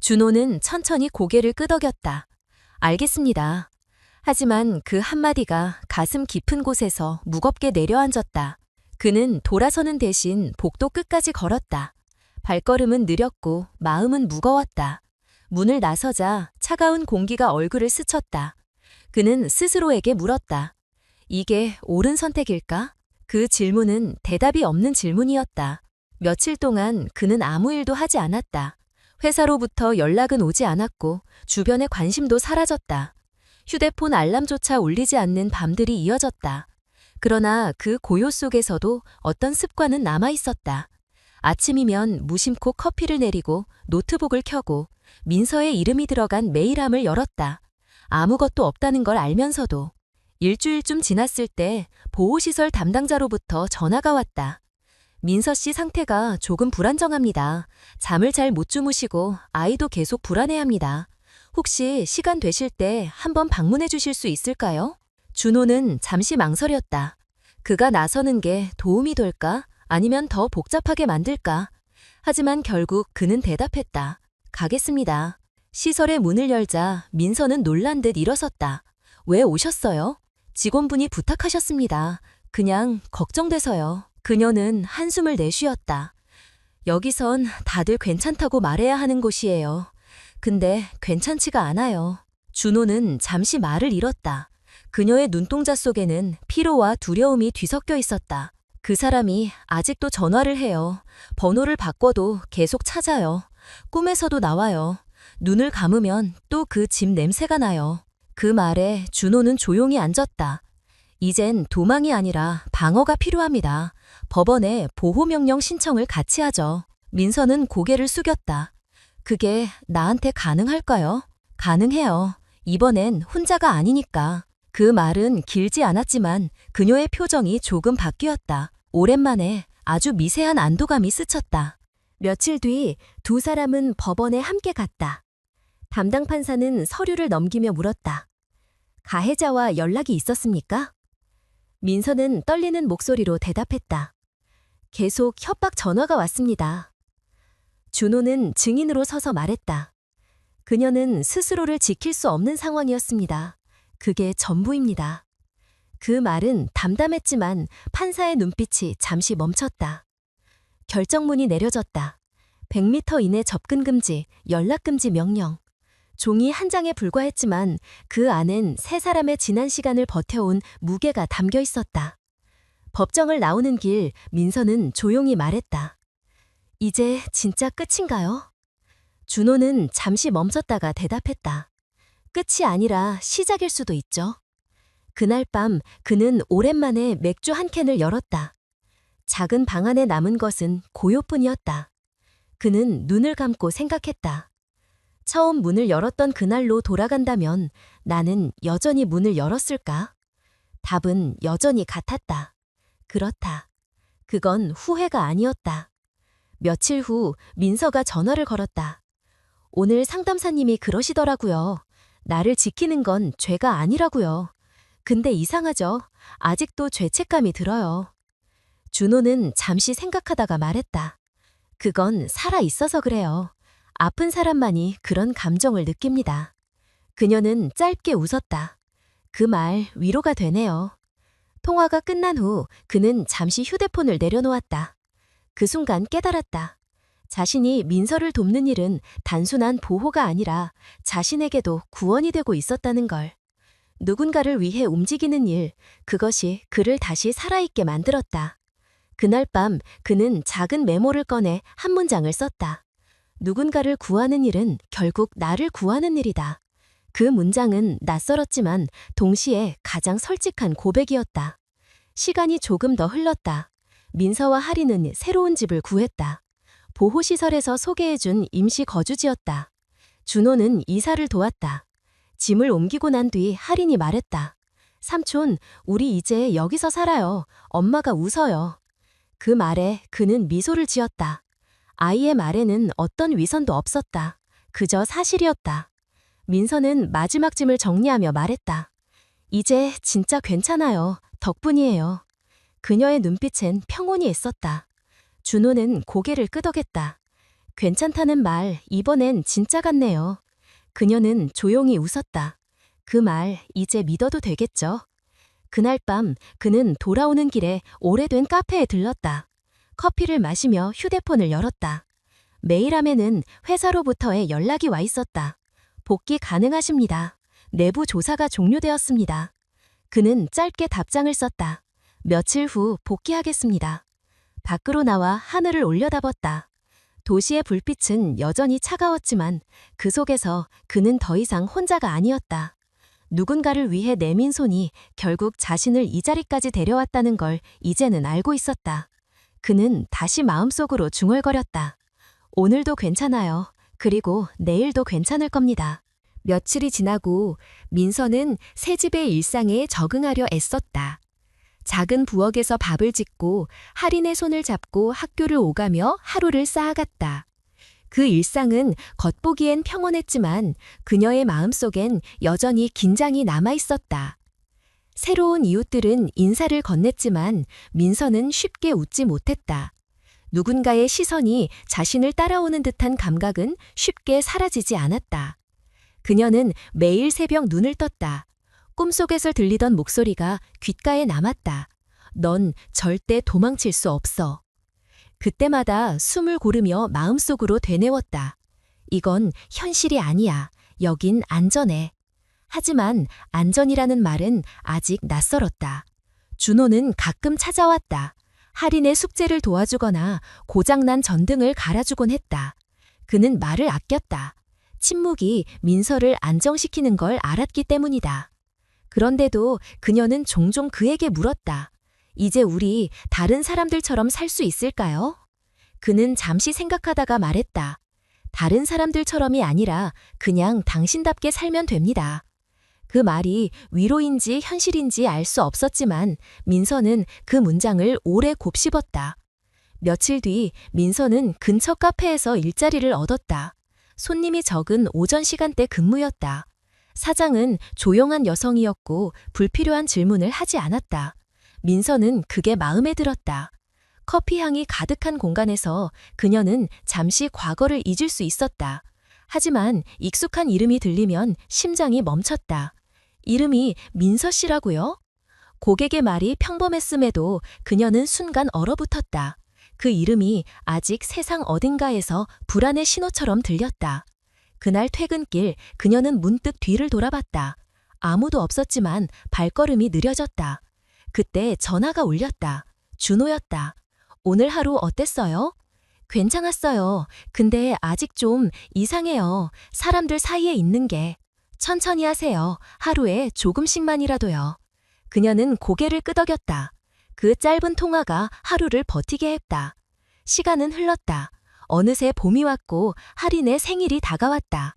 준호는 천천히 고개를 끄덕였다. 알겠습니다. 하지만 그 한마디가 가슴 깊은 곳에서 무겁게 내려앉았다. 그는 돌아서는 대신 복도 끝까지 걸었다. 발걸음은 느렸고 마음은 무거웠다. 문을 나서자 차가운 공기가 얼굴을 스쳤다. 그는 스스로에게 물었다. 이게 옳은 선택일까? 그 질문은 대답이 없는 질문이었다. 며칠 동안 그는 아무 일도 하지 않았다. 회사로부터 연락은 오지 않았고 주변의 관심도 사라졌다. 휴대폰 알람조차 울리지 않는 밤들이 이어졌다. 그러나 그 고요 속에서도 어떤 습관은 남아있었다. 아침이면 무심코 커피를 내리고 노트북을 켜고 민서의 이름이 들어간 메일함을 열었다. 아무것도 없다는 걸 알면서도. 일주일쯤 지났을 때 보호시설 담당자로부터 전화가 왔다. 민서 씨 상태가 조금 불안정합니다. 잠을 잘 못 주무시고 아이도 계속 불안해합니다. 혹시 시간 되실 때 한번 방문해 주실 수 있을까요? 준호는 잠시 망설였다. 그가 나서는 게 도움이 될까? 아니면 더 복잡하게 만들까? 하지만 결국 그는 대답했다. 가겠습니다. 시설의 문을 열자 민서는 놀란 듯 일어섰다. 왜 오셨어요? 직원분이 부탁하셨습니다. 그냥 걱정돼서요. 그녀는 한숨을 내쉬었다. 여기선 다들 괜찮다고 말해야 하는 곳이에요. 근데 괜찮지가 않아요. 준호는 잠시 말을 잃었다. 그녀의 눈동자 속에는 피로와 두려움이 뒤섞여 있었다. 그 사람이 아직도 전화를 해요. 번호를 바꿔도 계속 찾아요. 꿈에서도 나와요. 눈을 감으면 또 그 집 냄새가 나요. 그 말에 준호는 조용히 앉았다. 이젠 도망이 아니라 방어가 필요합니다. 법원에 보호명령 신청을 같이 하죠. 민서는 고개를 숙였다. 그게 나한테 가능할까요? 가능해요. 이번엔 혼자가 아니니까. 그 말은 길지 않았지만 그녀의 표정이 조금 바뀌었다. 오랜만에 아주 미세한 안도감이 스쳤다. 며칠 뒤 두 사람은 법원에 함께 갔다. 담당 판사는 서류를 넘기며 물었다. 가해자와 연락이 있었습니까? 민서는 떨리는 목소리로 대답했다. 계속 협박 전화가 왔습니다. 준호는 증인으로 서서 말했다. 그녀는 스스로를 지킬 수 없는 상황이었습니다. 그게 전부입니다. 그 말은 담담했지만 판사의 눈빛이 잠시 멈췄다. 결정문이 내려졌다. 100m 이내 접근 금지, 연락 금지 명령. 종이 한 장에 불과했지만 그 안엔 세 사람의 지난 시간을 버텨온 무게가 담겨 있었다. 법정을 나오는 길 민서는 조용히 말했다. 이제 진짜 끝인가요? 준호는 잠시 멈췄다가 대답했다. 끝이 아니라 시작일 수도 있죠. 그날 밤 그는 오랜만에 맥주 한 캔을 열었다. 작은 방 안에 남은 것은 고요뿐이었다. 그는 눈을 감고 생각했다. 처음 문을 열었던 그날로 돌아간다면 나는 여전히 문을 열었을까? 답은 여전히 같았다. 그렇다. 그건 후회가 아니었다. 며칠 후 민서가 전화를 걸었다. 오늘 상담사님이 그러시더라고요. 나를 지키는 건 죄가 아니라고요. 근데 이상하죠. 아직도 죄책감이 들어요. 준호는 잠시 생각하다가 말했다. 그건 살아 있어서 그래요. 아픈 사람만이 그런 감정을 느낍니다. 그녀는 짧게 웃었다. 그 말 위로가 되네요. 통화가 끝난 후 그는 잠시 휴대폰을 내려놓았다. 그 순간 깨달았다. 자신이 민서를 돕는 일은 단순한 보호가 아니라 자신에게도 구원이 되고 있었다는 걸. 누군가를 위해 움직이는 일, 그것이 그를 다시 살아있게 만들었다. 그날 밤 그는 작은 메모를 꺼내 한 문장을 썼다. 누군가를 구하는 일은 결국 나를 구하는 일이다. 그 문장은 낯설었지만 동시에 가장 솔직한 고백이었다. 시간이 조금 더 흘렀다. 민서와 하리는 새로운 집을 구했다. 보호시설에서 소개해준 임시 거주지였다. 준호는 이사를 도왔다. 짐을 옮기고 난 뒤 하린이 말했다. 삼촌, 우리 이제 여기서 살아요. 엄마가 웃어요. 그 말에 그는 미소를 지었다. 아이의 말에는 어떤 위선도 없었다. 그저 사실이었다. 민서는 마지막 짐을 정리하며 말했다. 이제 진짜 괜찮아요. 덕분이에요. 그녀의 눈빛엔 평온이 있었다. 준호는 고개를 끄덕였다. 괜찮다는 말, 이번엔 진짜 같네요. 그녀는 조용히 웃었다. 그 말, 이제 믿어도 되겠죠? 그날 밤 그는 돌아오는 길에 오래된 카페에 들렀다. 커피를 마시며 휴대폰을 열었다. 메일함에는 회사로부터의 연락이 와 있었다. 복귀 가능하십니다. 내부 조사가 종료되었습니다. 그는 짧게 답장을 썼다. 며칠 후 복귀하겠습니다. 밖으로 나와 하늘을 올려다봤다. 도시의 불빛은 여전히 차가웠지만 그 속에서 그는 더 이상 혼자가 아니었다. 누군가를 위해 내민 손이 결국 자신을 이 자리까지 데려왔다는 걸 이제는 알고 있었다. 그는 다시 마음속으로 중얼거렸다. 오늘도 괜찮아요. 그리고 내일도 괜찮을 겁니다. 며칠이 지나고 민서는 새 집의 일상에 적응하려 애썼다. 작은 부엌에서 밥을 짓고 할인의 손을 잡고 학교를 오가며 하루를 쌓아갔다. 그 일상은 겉보기엔 평온했지만 그녀의 마음속엔 여전히 긴장이 남아있었다. 새로운 이웃들은 인사를 건넸지만 민서는 쉽게 웃지 못했다. 누군가의 시선이 자신을 따라오는 듯한 감각은 쉽게 사라지지 않았다. 그녀는 매일 새벽 눈을 떴다. 꿈속에서 들리던 목소리가 귓가에 남았다. 넌 절대 도망칠 수 없어. 그때마다 숨을 고르며 마음속으로 되뇌웠다. 이건 현실이 아니야. 여긴 안전해. 하지만 안전이라는 말은 아직 낯설었다. 준호는 가끔 찾아왔다. 할인의 숙제를 도와주거나 고장난 전등을 갈아주곤 했다. 그는 말을 아꼈다. 침묵이 민서를 안정시키는 걸 알았기 때문이다. 그런데도 그녀는 종종 그에게 물었다. 이제 우리 다른 사람들처럼 살 수 있을까요? 그는 잠시 생각하다가 말했다. 다른 사람들처럼이 아니라 그냥 당신답게 살면 됩니다. 그 말이 위로인지 현실인지 알 수 없었지만 민서는 그 문장을 오래 곱씹었다. 며칠 뒤 민서는 근처 카페에서 일자리를 얻었다. 손님이 적은 오전 시간대 근무였다. 사장은 조용한 여성이었고 불필요한 질문을 하지 않았다. 민서는 그게 마음에 들었다. 커피 향이 가득한 공간에서 그녀는 잠시 과거를 잊을 수 있었다. 하지만 익숙한 이름이 들리면 심장이 멈췄다. 이름이 민서 씨라고요? 고객의 말이 평범했음에도 그녀는 순간 얼어붙었다. 그 이름이 아직 세상 어딘가에서 불안의 신호처럼 들렸다. 그날 퇴근길 그녀는 문득 뒤를 돌아봤다. 아무도 없었지만 발걸음이 느려졌다. 그때 전화가 울렸다. 준호였다. 오늘 하루 어땠어요? 괜찮았어요. 근데 아직 좀 이상해요. 사람들 사이에 있는 게. 천천히 하세요. 하루에 조금씩만이라도요. 그녀는 고개를 끄덕였다. 그 짧은 통화가 하루를 버티게 했다. 시간은 흘렀다. 어느새 봄이 왔고 할인의 생일이 다가왔다.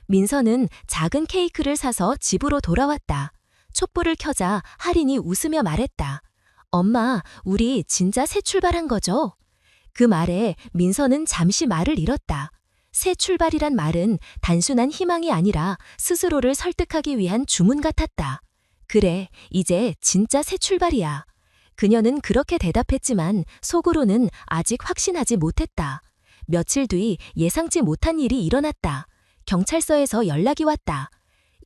민서는 작은 케이크를 사서 집으로 돌아왔다. 촛불을 켜자 할인이 웃으며 말했다. 엄마, 우리 진짜 새 출발한 거죠? 그 말에 민서는 잠시 말을 잃었다. 새 출발이란 말은 단순한 희망이 아니라 스스로를 설득하기 위한 주문 같았다. 그래, 이제 진짜 새 출발이야. 그녀는 그렇게 대답했지만 속으로는 아직 확신하지 못했다. 며칠 뒤 예상치 못한 일이 일어났다. 경찰서에서 연락이 왔다.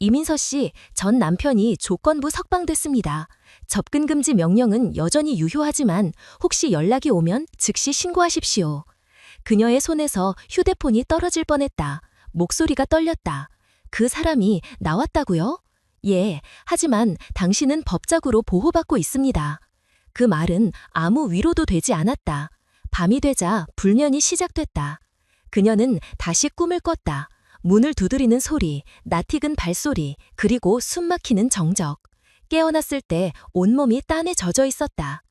이민서 씨, 전 남편이 조건부 석방됐습니다. 접근 금지 명령은 여전히 유효하지만 혹시 연락이 오면 즉시 신고하십시오. 그녀의 손에서 휴대폰이 떨어질 뻔했다. 목소리가 떨렸다. 그 사람이 나왔다고요? 예, 하지만 당신은 법적으로 보호받고 있습니다. 그 말은 아무 위로도 되지 않았다. 밤이 되자 불면이 시작됐다. 그녀는 다시 꿈을 꿨다. 문을 두드리는 소리, 낯익은 발소리, 그리고 숨막히는 정적. 깨어났을 때 온몸이 땀에 젖어 있었다.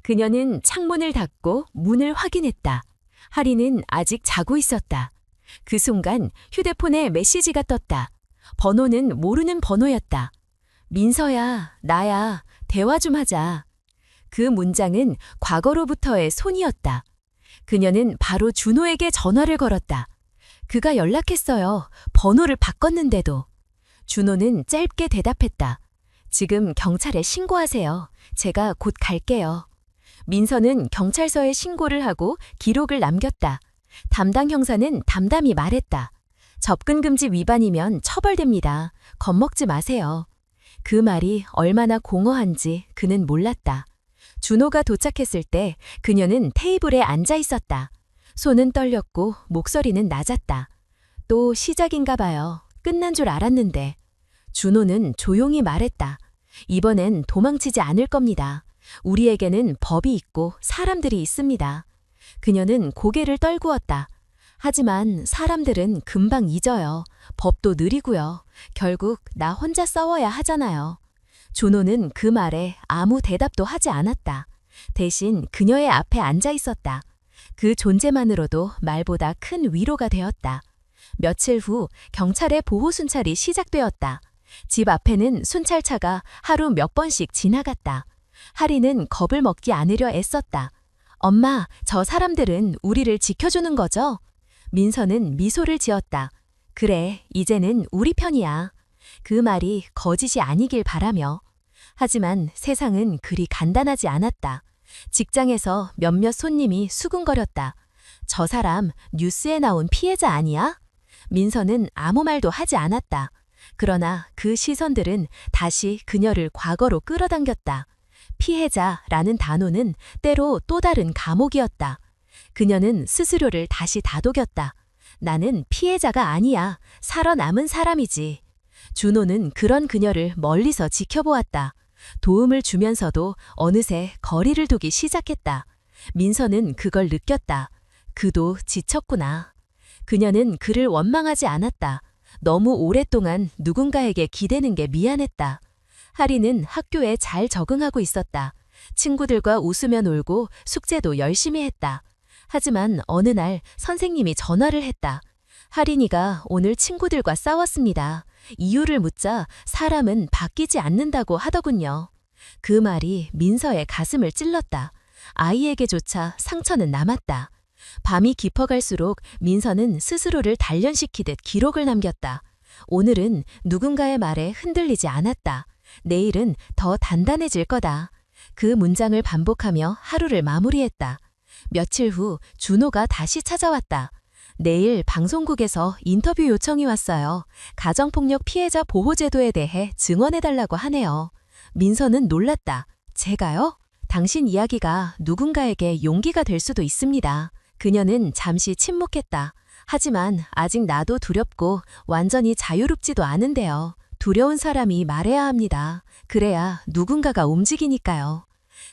그녀는 창문을 닫고 문을 확인했다. 하리는 아직 자고 있었다. 그 순간 휴대폰에 메시지가 떴다. 번호는 모르는 번호였다. 민서야, 나야, 대화 좀 하자. 그 문장은 과거로부터의 손이었다. 그녀는 바로 준호에게 전화를 걸었다. 그가 연락했어요. 번호를 바꿨는데도. 준호는 짧게 대답했다. 지금 경찰에 신고하세요. 제가 곧 갈게요. 민서는 경찰서에 신고를 하고 기록을 남겼다. 담당 형사는 담담히 말했다. 접근금지 위반이면 처벌됩니다. 겁먹지 마세요. 그 말이 얼마나 공허한지 그는 몰랐다. 준호가 도착했을 때 그녀는 테이블에 앉아 있었다. 손은 떨렸고 목소리는 낮았다. 또 시작인가 봐요. 끝난 줄 알았는데. 준호는 조용히 말했다. 이번엔 도망치지 않을 겁니다. 우리에게는 법이 있고 사람들이 있습니다. 그녀는 고개를 떨구었다. 하지만 사람들은 금방 잊어요. 법도 느리고요. 결국 나 혼자 싸워야 하잖아요. 준호는 그 말에 아무 대답도 하지 않았다. 대신 그녀의 앞에 앉아 있었다. 그 존재만으로도 말보다 큰 위로가 되었다. 며칠 후 경찰의 보호 순찰이 시작되었다. 집 앞에는 순찰차가 하루 몇 번씩 지나갔다. 하리는 겁을 먹지 않으려 애썼다. 엄마, 저 사람들은 우리를 지켜주는 거죠? 민서는 미소를 지었다. 그래, 이제는 우리 편이야. 그 말이 거짓이 아니길 바라며. 하지만 세상은 그리 간단하지 않았다. 직장에서 몇몇 손님이 수군거렸다. 저 사람 뉴스에 나온 피해자 아니야? 민서는 아무 말도 하지 않았다. 그러나 그 시선들은 다시 그녀를 과거로 끌어당겼다. 피해자라는 단어는 때로 또 다른 감옥이었다. 그녀는 스스로를 다시 다독였다. 나는 피해자가 아니야. 살아남은 사람이지. 준호는 그런 그녀를 멀리서 지켜보았다. 도움을 주면서도 어느새 거리를 두기 시작했다. 민서는 그걸 느꼈다. 그도 지쳤구나. 그녀는 그를 원망하지 않았다. 너무 오랫동안 누군가에게 기대는 게 미안했다. 하리는 학교에 잘 적응하고 있었다. 친구들과 웃으며 놀고 숙제도 열심히 했다. 하지만 어느 날 선생님이 전화를 했다. 하린이가 오늘 친구들과 싸웠습니다. 이유를 묻자 사람은 바뀌지 않는다고 하더군요. 그 말이 민서의 가슴을 찔렀다. 아이에게조차 상처는 남았다. 밤이 깊어갈수록 민서는 스스로를 단련시키듯 기록을 남겼다. 오늘은 누군가의 말에 흔들리지 않았다. 내일은 더 단단해질 거다. 그 문장을 반복하며 하루를 마무리했다. 며칠 후 준호가 다시 찾아왔다. 내일 방송국에서 인터뷰 요청이 왔어요. 가정폭력 피해자 보호제도에 대해 증언해달라고 하네요. 민서는 놀랐다. 제가요? 당신 이야기가 누군가에게 용기가 될 수도 있습니다. 그녀는 잠시 침묵했다. 하지만 아직 나도 두렵고 완전히 자유롭지도 않은데요. 두려운 사람이 말해야 합니다. 그래야 누군가가 움직이니까요.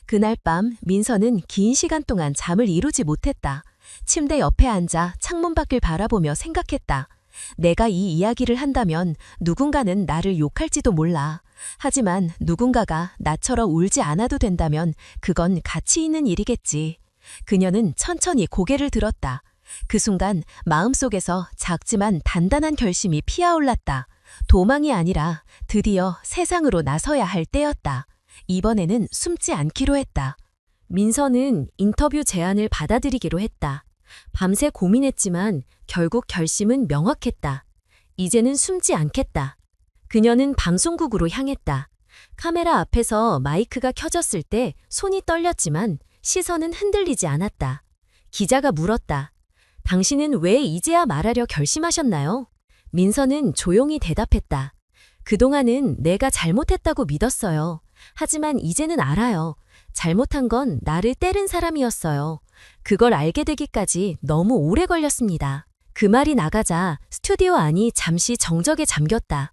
그날 밤 민서는 긴 시간 동안 잠을 이루지 못했다. 침대 옆에 앉아 창문 밖을 바라보며 생각했다. 내가 이 이야기를 한다면 누군가는 나를 욕할지도 몰라. 하지만 누군가가 나처럼 울지 않아도 된다면 그건 가치 있는 일이겠지. 그녀는 천천히 고개를 들었다. 그 순간 마음속에서 작지만 단단한 결심이 피어올랐다. 도망이 아니라 드디어 세상으로 나서야 할 때였다. 이번에는 숨지 않기로 했다. 민서는 인터뷰 제안을 받아들이기로 했다. 밤새 고민했지만 결국 결심은 명확했다. 이제는 숨지 않겠다. 그녀는 방송국으로 향했다. 카메라 앞에서 마이크가 켜졌을 때 손이 떨렸지만 시선은 흔들리지 않았다. 기자가 물었다. 당신은 왜 이제야 말하려 결심하셨나요? 민서는 조용히 대답했다. 그동안은 내가 잘못했다고 믿었어요. 하지만 이제는 알아요. 잘못한 건 나를 때린 사람이었어요. 그걸 알게 되기까지 너무 오래 걸렸습니다. 그 말이 나가자 스튜디오 안이 잠시 정적에 잠겼다.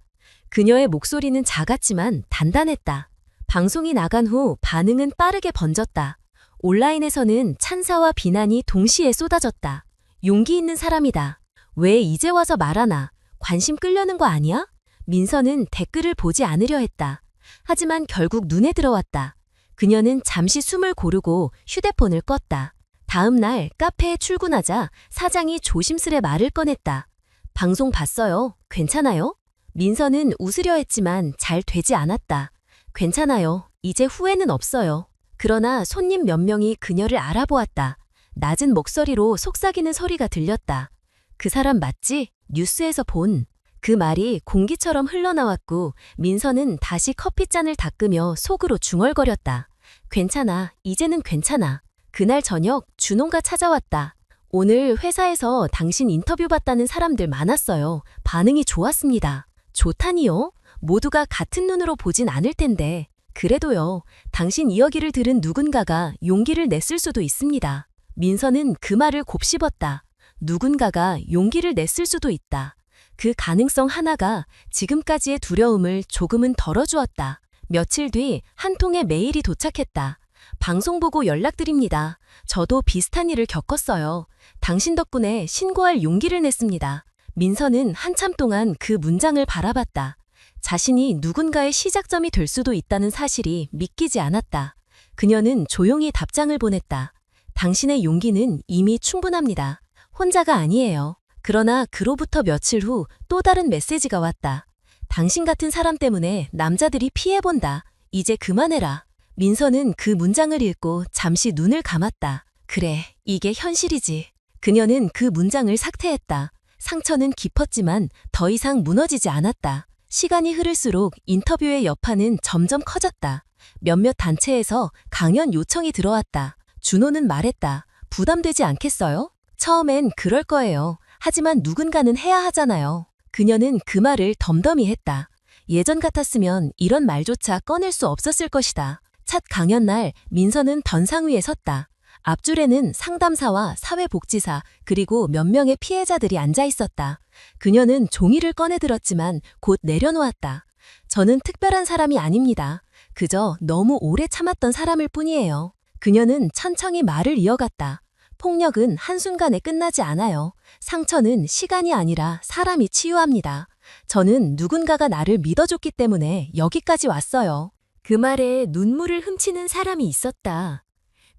그녀의 목소리는 작았지만 단단했다. 방송이 나간 후 반응은 빠르게 번졌다. 온라인에서는 찬사와 비난이 동시에 쏟아졌다. 용기 있는 사람이다. 왜 이제 와서 말하나? 관심 끌려는 거 아니야? 민서는 댓글을 보지 않으려 했다. 하지만 결국 눈에 들어왔다. 그녀는 잠시 숨을 고르고 휴대폰을 껐다. 다음 날 카페에 출근하자 사장이 조심스레 말을 꺼냈다. 방송 봤어요. 괜찮아요? 민서는 웃으려 했지만 잘 되지 않았다. 괜찮아요. 이제 후회는 없어요. 그러나 손님 몇 명이 그녀를 알아보았다. 낮은 목소리로 속삭이는 소리가 들렸다. 그 사람 맞지? 뉴스에서 본. 그 말이 공기처럼 흘러나왔고 민서는 다시 커피잔을 닦으며 속으로 중얼거렸다. 괜찮아. 이제는 괜찮아. 그날 저녁 준호가 찾아왔다. 오늘 회사에서 당신 인터뷰 봤다는 사람들 많았어요. 반응이 좋았습니다. 좋다니요? 모두가 같은 눈으로 보진 않을 텐데. 그래도요. 당신 이야기를 들은 누군가가 용기를 냈을 수도 있습니다. 민서는 그 말을 곱씹었다. 누군가가 용기를 냈을 수도 있다. 그 가능성 하나가 지금까지의 두려움을 조금은 덜어주었다. 며칠 뒤 한 통의 메일이 도착했다. 방송 보고 연락드립니다. 저도 비슷한 일을 겪었어요. 당신 덕분에 신고할 용기를 냈습니다. 민서는 한참 동안 그 문장을 바라봤다. 자신이 누군가의 시작점이 될 수도 있다는 사실이 믿기지 않았다. 그녀는 조용히 답장을 보냈다. 당신의 용기는 이미 충분합니다. 혼자가 아니에요. 그러나 그로부터 며칠 후 또 다른 메시지가 왔다. 당신 같은 사람 때문에 남자들이 피해본다. 이제 그만해라. 민서는 그 문장을 읽고 잠시 눈을 감았다. 그래, 이게 현실이지. 그녀는 그 문장을 삭제했다. 상처는 깊었지만 더 이상 무너지지 않았다. 시간이 흐를수록 인터뷰의 여파는 점점 커졌다. 몇몇 단체에서 강연 요청이 들어왔다. 준호는 말했다. 부담되지 않겠어요? 처음엔 그럴 거예요. 하지만 누군가는 해야 하잖아요. 그녀는 그 말을 덤덤히 했다. 예전 같았으면 이런 말조차 꺼낼 수 없었을 것이다. 첫 강연 날 민서는 던상 위에 섰다. 앞줄에는 상담사와 사회복지사 그리고 몇 명의 피해자들이 앉아 있었다. 그녀는 종이를 꺼내 들었지만 곧 내려놓았다. 저는 특별한 사람이 아닙니다. 그저 너무 오래 참았던 사람일 뿐이에요. 그녀는 천천히 말을 이어갔다. 폭력은 한순간에 끝나지 않아요. 상처는 시간이 아니라 사람이 치유합니다. 저는 누군가가 나를 믿어줬기 때문에 여기까지 왔어요. 그 말에 눈물을 훔치는 사람이 있었다.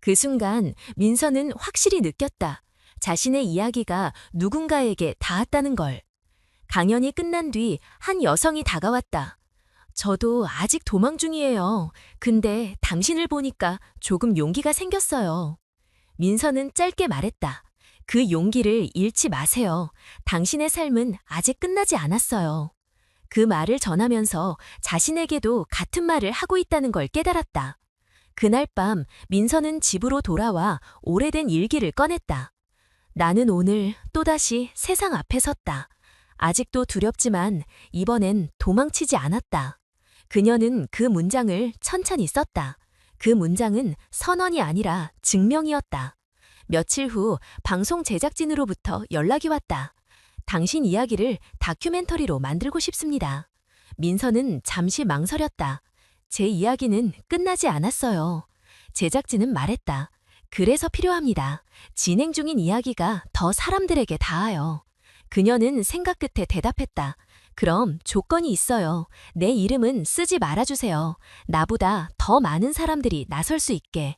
그 순간 민서는 확실히 느꼈다. 자신의 이야기가 누군가에게 닿았다는 걸. 강연이 끝난 뒤 한 여성이 다가왔다. 저도 아직 도망 중이에요. 근데 당신을 보니까 조금 용기가 생겼어요. 민서는 짧게 말했다. 그 용기를 잃지 마세요. 당신의 삶은 아직 끝나지 않았어요. 그 말을 전하면서 자신에게도 같은 말을 하고 있다는 걸 깨달았다. 그날 밤 민서는 집으로 돌아와 오래된 일기를 꺼냈다. 나는 오늘 또다시 세상 앞에 섰다. 아직도 두렵지만 이번엔 도망치지 않았다. 그녀는 그 문장을 천천히 썼다. 그 문장은 선언이 아니라 증명이었다. 며칠 후 방송 제작진으로부터 연락이 왔다. 당신 이야기를 다큐멘터리로 만들고 싶습니다. 민서는 잠시 망설였다. 제 이야기는 끝나지 않았어요. 제작진은 말했다. 그래서 필요합니다. 진행 중인 이야기가 더 사람들에게 닿아요. 그녀는 생각 끝에 대답했다. 그럼 조건이 있어요. 내 이름은 쓰지 말아주세요. 나보다 더 많은 사람들이 나설 수 있게.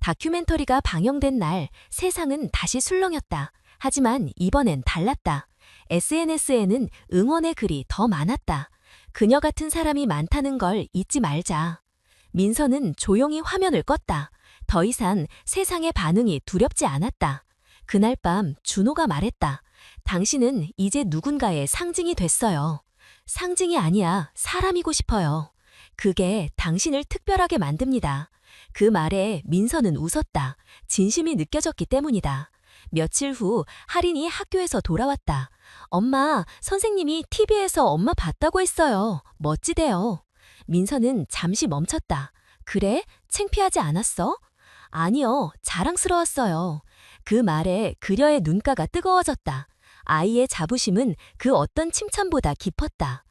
다큐멘터리가 방영된 날 세상은 다시 술렁였다. 하지만 이번엔 달랐다. SNS에는 응원의 글이 더 많았다. 그녀 같은 사람이 많다는 걸 잊지 말자. 민서는 조용히 화면을 껐다. 더 이상 세상의 반응이 두렵지 않았다. 그날 밤 준호가 말했다. 당신은 이제 누군가의 상징이 됐어요. 상징이 아니야, 사람이고 싶어요. 그게 당신을 특별하게 만듭니다. 그 말에 민서는 웃었다. 진심이 느껴졌기 때문이다. 며칠 후 할인이 학교에서 돌아왔다. 엄마, 선생님이 TV에서 엄마 봤다고 했어요. 멋지대요. 민서는 잠시 멈췄다. 그래? 창피하지 않았어? 아니요, 자랑스러웠어요. 그 말에 그녀의 눈가가 뜨거워졌다. 아이의 자부심은 그 어떤 칭찬보다 깊었다.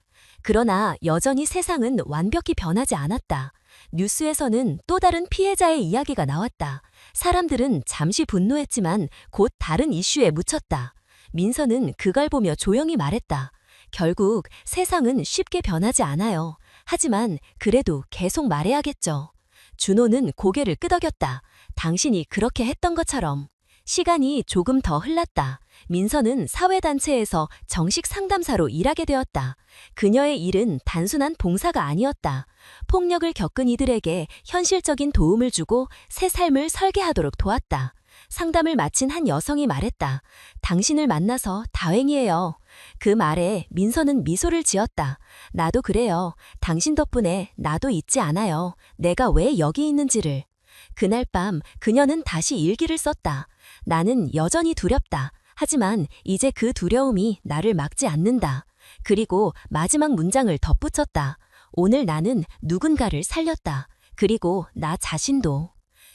그러나 여전히 세상은 완벽히 변하지 않았다. 뉴스에서는 또 다른 피해자의 이야기가 나왔다. 사람들은 잠시 분노했지만 곧 다른 이슈에 묻혔다. 민서는 그걸 보며 조용히 말했다. 결국 세상은 쉽게 변하지 않아요. 하지만 그래도 계속 말해야겠죠. 준호는 고개를 끄덕였다. 당신이 그렇게 했던 것처럼. 시간이 조금 더 흘렀다. 민서는 사회단체에서 정식 상담사로 일하게 되었다. 그녀의 일은 단순한 봉사가 아니었다. 폭력을 겪은 이들에게 현실적인 도움을 주고 새 삶을 설계하도록 도왔다. 상담을 마친 한 여성이 말했다. 당신을 만나서 다행이에요. 그 말에 민서는 미소를 지었다. 나도 그래요. 당신 덕분에 나도 잊지 않아요. 내가 왜 여기 있는지를. 그날 밤 그녀는 다시 일기를 썼다. 나는 여전히 두렵다. 하지만 이제 그 두려움이 나를 막지 않는다. 그리고 마지막 문장을 덧붙였다. 오늘 나는 누군가를 살렸다. 그리고 나 자신도.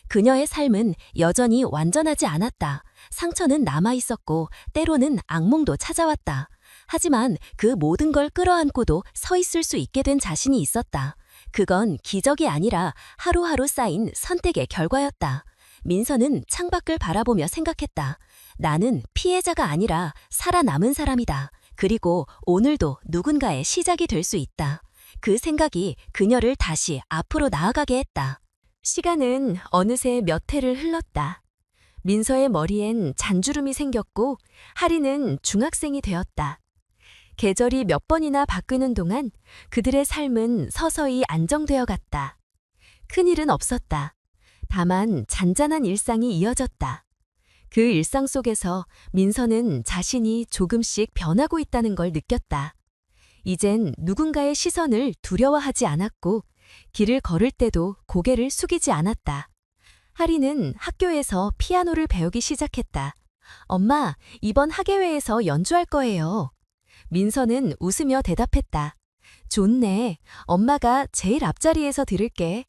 그녀의 삶은 여전히 완전하지 않았다. 상처는 남아있었고 때로는 악몽도 찾아왔다. 하지만 그 모든 걸 끌어안고도 서 있을 수 있게 된 자신이 있었다. 그건 기적이 아니라 하루하루 쌓인 선택의 결과였다. 민서는 창밖을 바라보며 생각했다. 나는 피해자가 아니라 살아남은 사람이다. 그리고 오늘도 누군가의 시작이 될 수 있다. 그 생각이 그녀를 다시 앞으로 나아가게 했다. 시간은 어느새 몇 해를 흘렀다. 민서의 머리엔 잔주름이 생겼고 할인은 중학생이 되었다. 계절이 몇 번이나 바뀌는 동안 그들의 삶은 서서히 안정되어 갔다. 큰일은 없었다. 다만 잔잔한 일상이 이어졌다. 그 일상 속에서 민서는 자신이 조금씩 변하고 있다는 걸 느꼈다. 이젠 누군가의 시선을 두려워하지 않았고 길을 걸을 때도 고개를 숙이지 않았다. 하리는 학교에서 피아노를 배우기 시작했다. 엄마, 이번 학예회에서 연주할 거예요. 민서는 웃으며 대답했다. 좋네. 엄마가 제일 앞자리에서 들을게.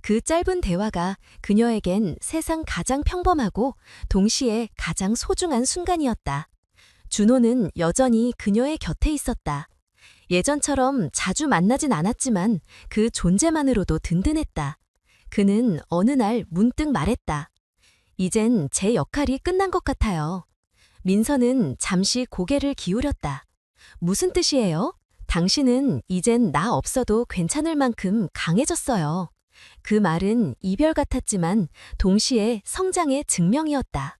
그 짧은 대화가 그녀에겐 세상 가장 평범하고 동시에 가장 소중한 순간이었다. 준호는 여전히 그녀의 곁에 있었다. 예전처럼 자주 만나진 않았지만 그 존재만으로도 든든했다. 그는 어느 날 문득 말했다. 이젠 제 역할이 끝난 것 같아요. 민서는 잠시 고개를 기울였다. 무슨 뜻이에요? 당신은 이젠 나 없어도 괜찮을 만큼 강해졌어요. 그 말은 이별 같았지만 동시에 성장의 증명이었다.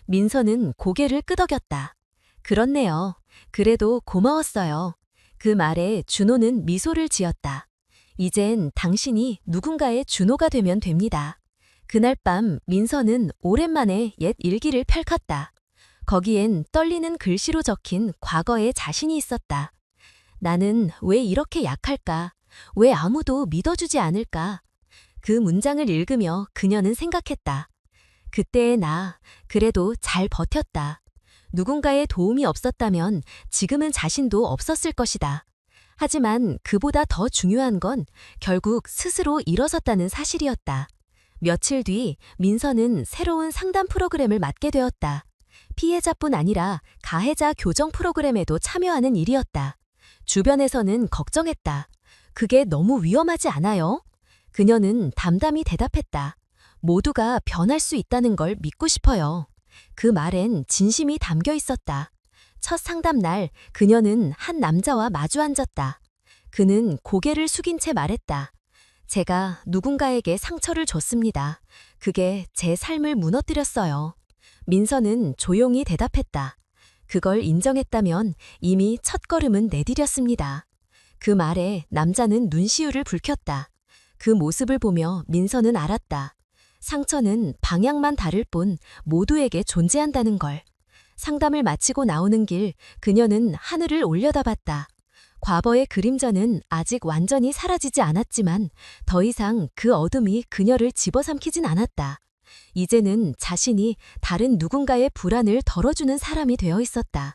민서는 고개를 끄덕였다. 그렇네요. 그래도 고마웠어요. 그 말에 준호는 미소를 지었다. 이젠 당신이 누군가의 준호가 되면 됩니다. 그날 밤 민서는 오랜만에 옛 일기를 펼쳤다. 거기엔 떨리는 글씨로 적힌 과거의 자신이 있었다. 나는 왜 이렇게 약할까? 왜 아무도 믿어주지 않을까? 그 문장을 읽으며 그녀는 생각했다. 그때의 나, 그래도 잘 버텼다. 누군가의 도움이 없었다면 지금은 자신도 없었을 것이다. 하지만 그보다 더 중요한 건 결국 스스로 일어섰다는 사실이었다. 며칠 뒤 민서는 새로운 상담 프로그램을 맡게 되었다. 피해자뿐 아니라 가해자 교정 프로그램에도 참여하는 일이었다. 주변에서는 걱정했다. 그게 너무 위험하지 않아요? 그녀는 담담히 대답했다. 모두가 변할 수 있다는 걸 믿고 싶어요. 그 말엔 진심이 담겨 있었다. 첫 상담 날 그녀는 한 남자와 마주 앉았다. 그는 고개를 숙인 채 말했다. 제가 누군가에게 상처를 줬습니다. 그게 제 삶을 무너뜨렸어요. 민서는 조용히 대답했다. 그걸 인정했다면 이미 첫걸음은 내디뎠습니다. 그 말에 남자는 눈시울을 붉혔다. 그 모습을 보며 민서는 알았다. 상처는 방향만 다를 뿐 모두에게 존재한다는 걸. 상담을 마치고 나오는 길 그녀는 하늘을 올려다봤다. 과거의 그림자는 아직 완전히 사라지지 않았지만 더 이상 그 어둠이 그녀를 집어삼키진 않았다. 이제는 자신이 다른 누군가의 불안을 덜어주는 사람이 되어 있었다.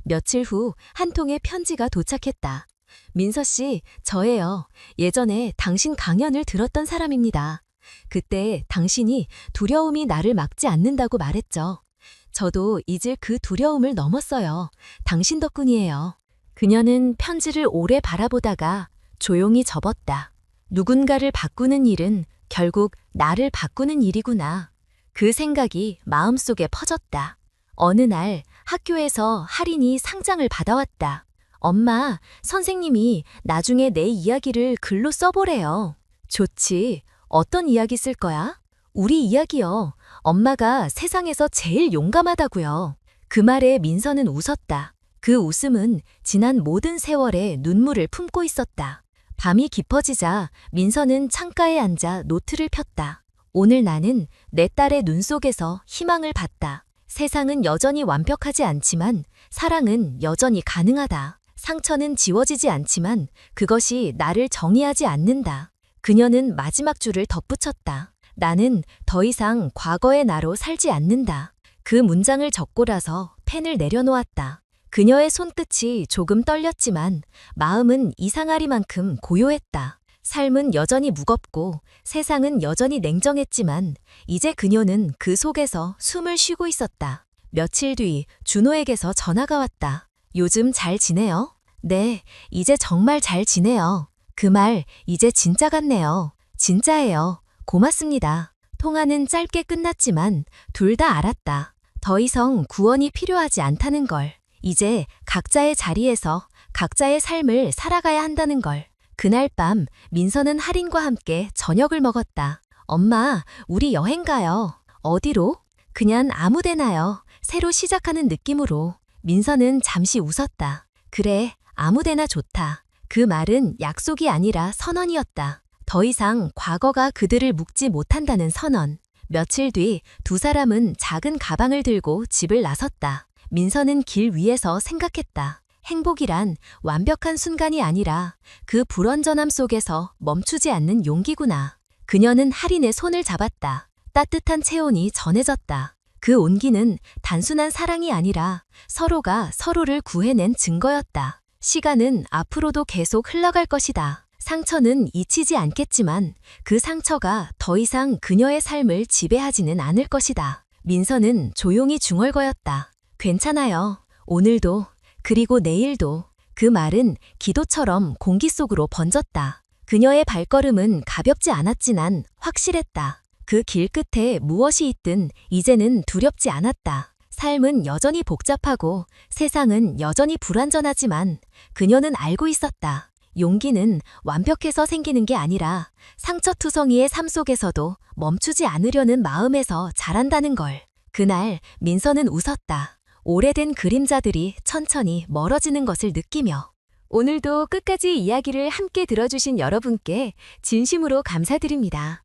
며칠 후 한 통의 편지가 도착했다. 민서 씨, 저예요. 예전에 당신 강연을 들었던 사람입니다. 그때 당신이 두려움이 나를 막지 않는다고 말했죠. 저도 이제 그 두려움을 넘었어요. 당신 덕분이에요. 그녀는 편지를 오래 바라보다가 조용히 접었다. 누군가를 바꾸는 일은 결국 나를 바꾸는 일이구나. 그 생각이 마음속에 퍼졌다. 어느 날 학교에서 할인이 상장을 받아왔다. 엄마, 선생님이 나중에 내 이야기를 글로 써보래요. 좋지. 어떤 이야기 쓸 거야? 우리 이야기요. 엄마가 세상에서 제일 용감하다고요. 그 말에 민서는 웃었다. 그 웃음은 지난 모든 세월의 눈물을 품고 있었다. 밤이 깊어지자 민서는 창가에 앉아 노트를 폈다. 오늘 나는 내 딸의 눈 속에서 희망을 봤다. 세상은 여전히 완벽하지 않지만 사랑은 여전히 가능하다. 상처는 지워지지 않지만 그것이 나를 정의하지 않는다. 그녀는 마지막 줄을 덧붙였다. 나는 더 이상 과거의 나로 살지 않는다. 그 문장을 적고라서 펜을 내려놓았다. 그녀의 손끝이 조금 떨렸지만 마음은 이상하리만큼 고요했다. 삶은 여전히 무겁고 세상은 여전히 냉정했지만 이제 그녀는 그 속에서 숨을 쉬고 있었다. 며칠 뒤 준호에게서 전화가 왔다. 요즘 잘 지내요? 네, 이제 정말 잘 지내요. 그 말 이제 진짜 같네요. 진짜예요. 고맙습니다. 통화는 짧게 끝났지만 둘 다 알았다. 더 이상 구원이 필요하지 않다는 걸. 이제 각자의 자리에서 각자의 삶을 살아가야 한다는 걸. 그날 밤 민서는 할인과 함께 저녁을 먹었다. 엄마, 우리 여행 가요. 어디로? 그냥 아무 데나요. 새로 시작하는 느낌으로. 민서는 잠시 웃었다. 그래, 아무 데나 좋다. 그 말은 약속이 아니라 선언이었다. 더 이상 과거가 그들을 묶지 못한다는 선언. 며칠 뒤 두 사람은 작은 가방을 들고 집을 나섰다. 민서는 길 위에서 생각했다. 행복이란 완벽한 순간이 아니라 그 불완전함 속에서 멈추지 않는 용기구나. 그녀는 할인의 손을 잡았다. 따뜻한 체온이 전해졌다. 그 온기는 단순한 사랑이 아니라 서로가 서로를 구해낸 증거였다. 시간은 앞으로도 계속 흘러갈 것이다. 상처는 잊히지 않겠지만 그 상처가 더 이상 그녀의 삶을 지배하지는 않을 것이다. 민서는 조용히 중얼거렸다. 괜찮아요. 오늘도 그리고 내일도. 그 말은 기도처럼 공기 속으로 번졌다. 그녀의 발걸음은 가볍지 않았지만 확실했다. 그 길 끝에 무엇이 있든 이제는 두렵지 않았다. 삶은 여전히 복잡하고 세상은 여전히 불완전하지만 그녀는 알고 있었다. 용기는 완벽해서 생기는 게 아니라 상처투성이의 삶 속에서도 멈추지 않으려는 마음에서 자란다는 걸. 그날 민서는 웃었다. 오래된 그림자들이 천천히 멀어지는 것을 느끼며. 오늘도 끝까지 이야기를 함께 들어주신 여러분께 진심으로 감사드립니다.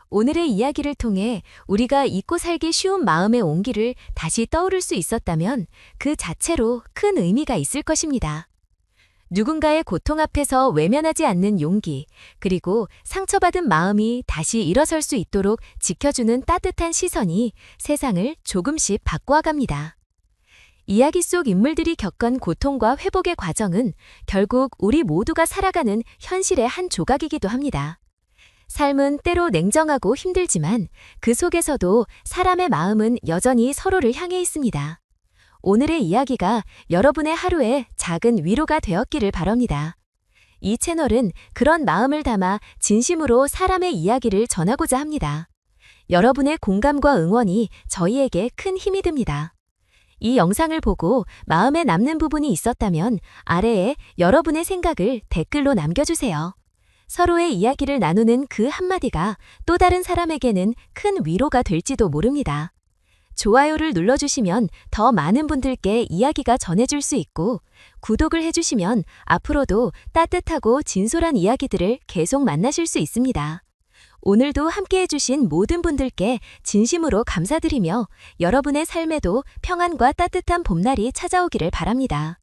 오늘의 이야기를 통해 우리가 잊고 살기 쉬운 마음의 온기를 다시 떠오를 수 있었다면 그 자체로 큰 의미가 있을 것입니다. 누군가의 고통 앞에서 외면하지 않는 용기, 그리고 상처받은 마음이 다시 일어설 수 있도록 지켜주는 따뜻한 시선이 세상을 조금씩 바꾸어갑니다. 이야기 속 인물들이 겪은 고통과 회복의 과정은 결국 우리 모두가 살아가는 현실의 한 조각이기도 합니다. 삶은 때로 냉정하고 힘들지만 그 속에서도 사람의 마음은 여전히 서로를 향해 있습니다. 오늘의 이야기가 여러분의 하루에 작은 위로가 되었기를 바랍니다. 이 채널은 그런 마음을 담아 진심으로 사람의 이야기를 전하고자 합니다. 여러분의 공감과 응원이 저희에게 큰 힘이 됩니다. 이 영상을 보고 마음에 남는 부분이 있었다면 아래에 여러분의 생각을 댓글로 남겨주세요. 서로의 이야기를 나누는 그 한마디가 또 다른 사람에게는 큰 위로가 될지도 모릅니다. 좋아요를 눌러주시면 더 많은 분들께 이야기가 전해질 수 있고 구독을 해주시면 앞으로도 따뜻하고 진솔한 이야기들을 계속 만나실 수 있습니다. 오늘도 함께해 주신 모든 분들께 진심으로 감사드리며 여러분의 삶에도 평안과 따뜻한 봄날이 찾아오기를 바랍니다.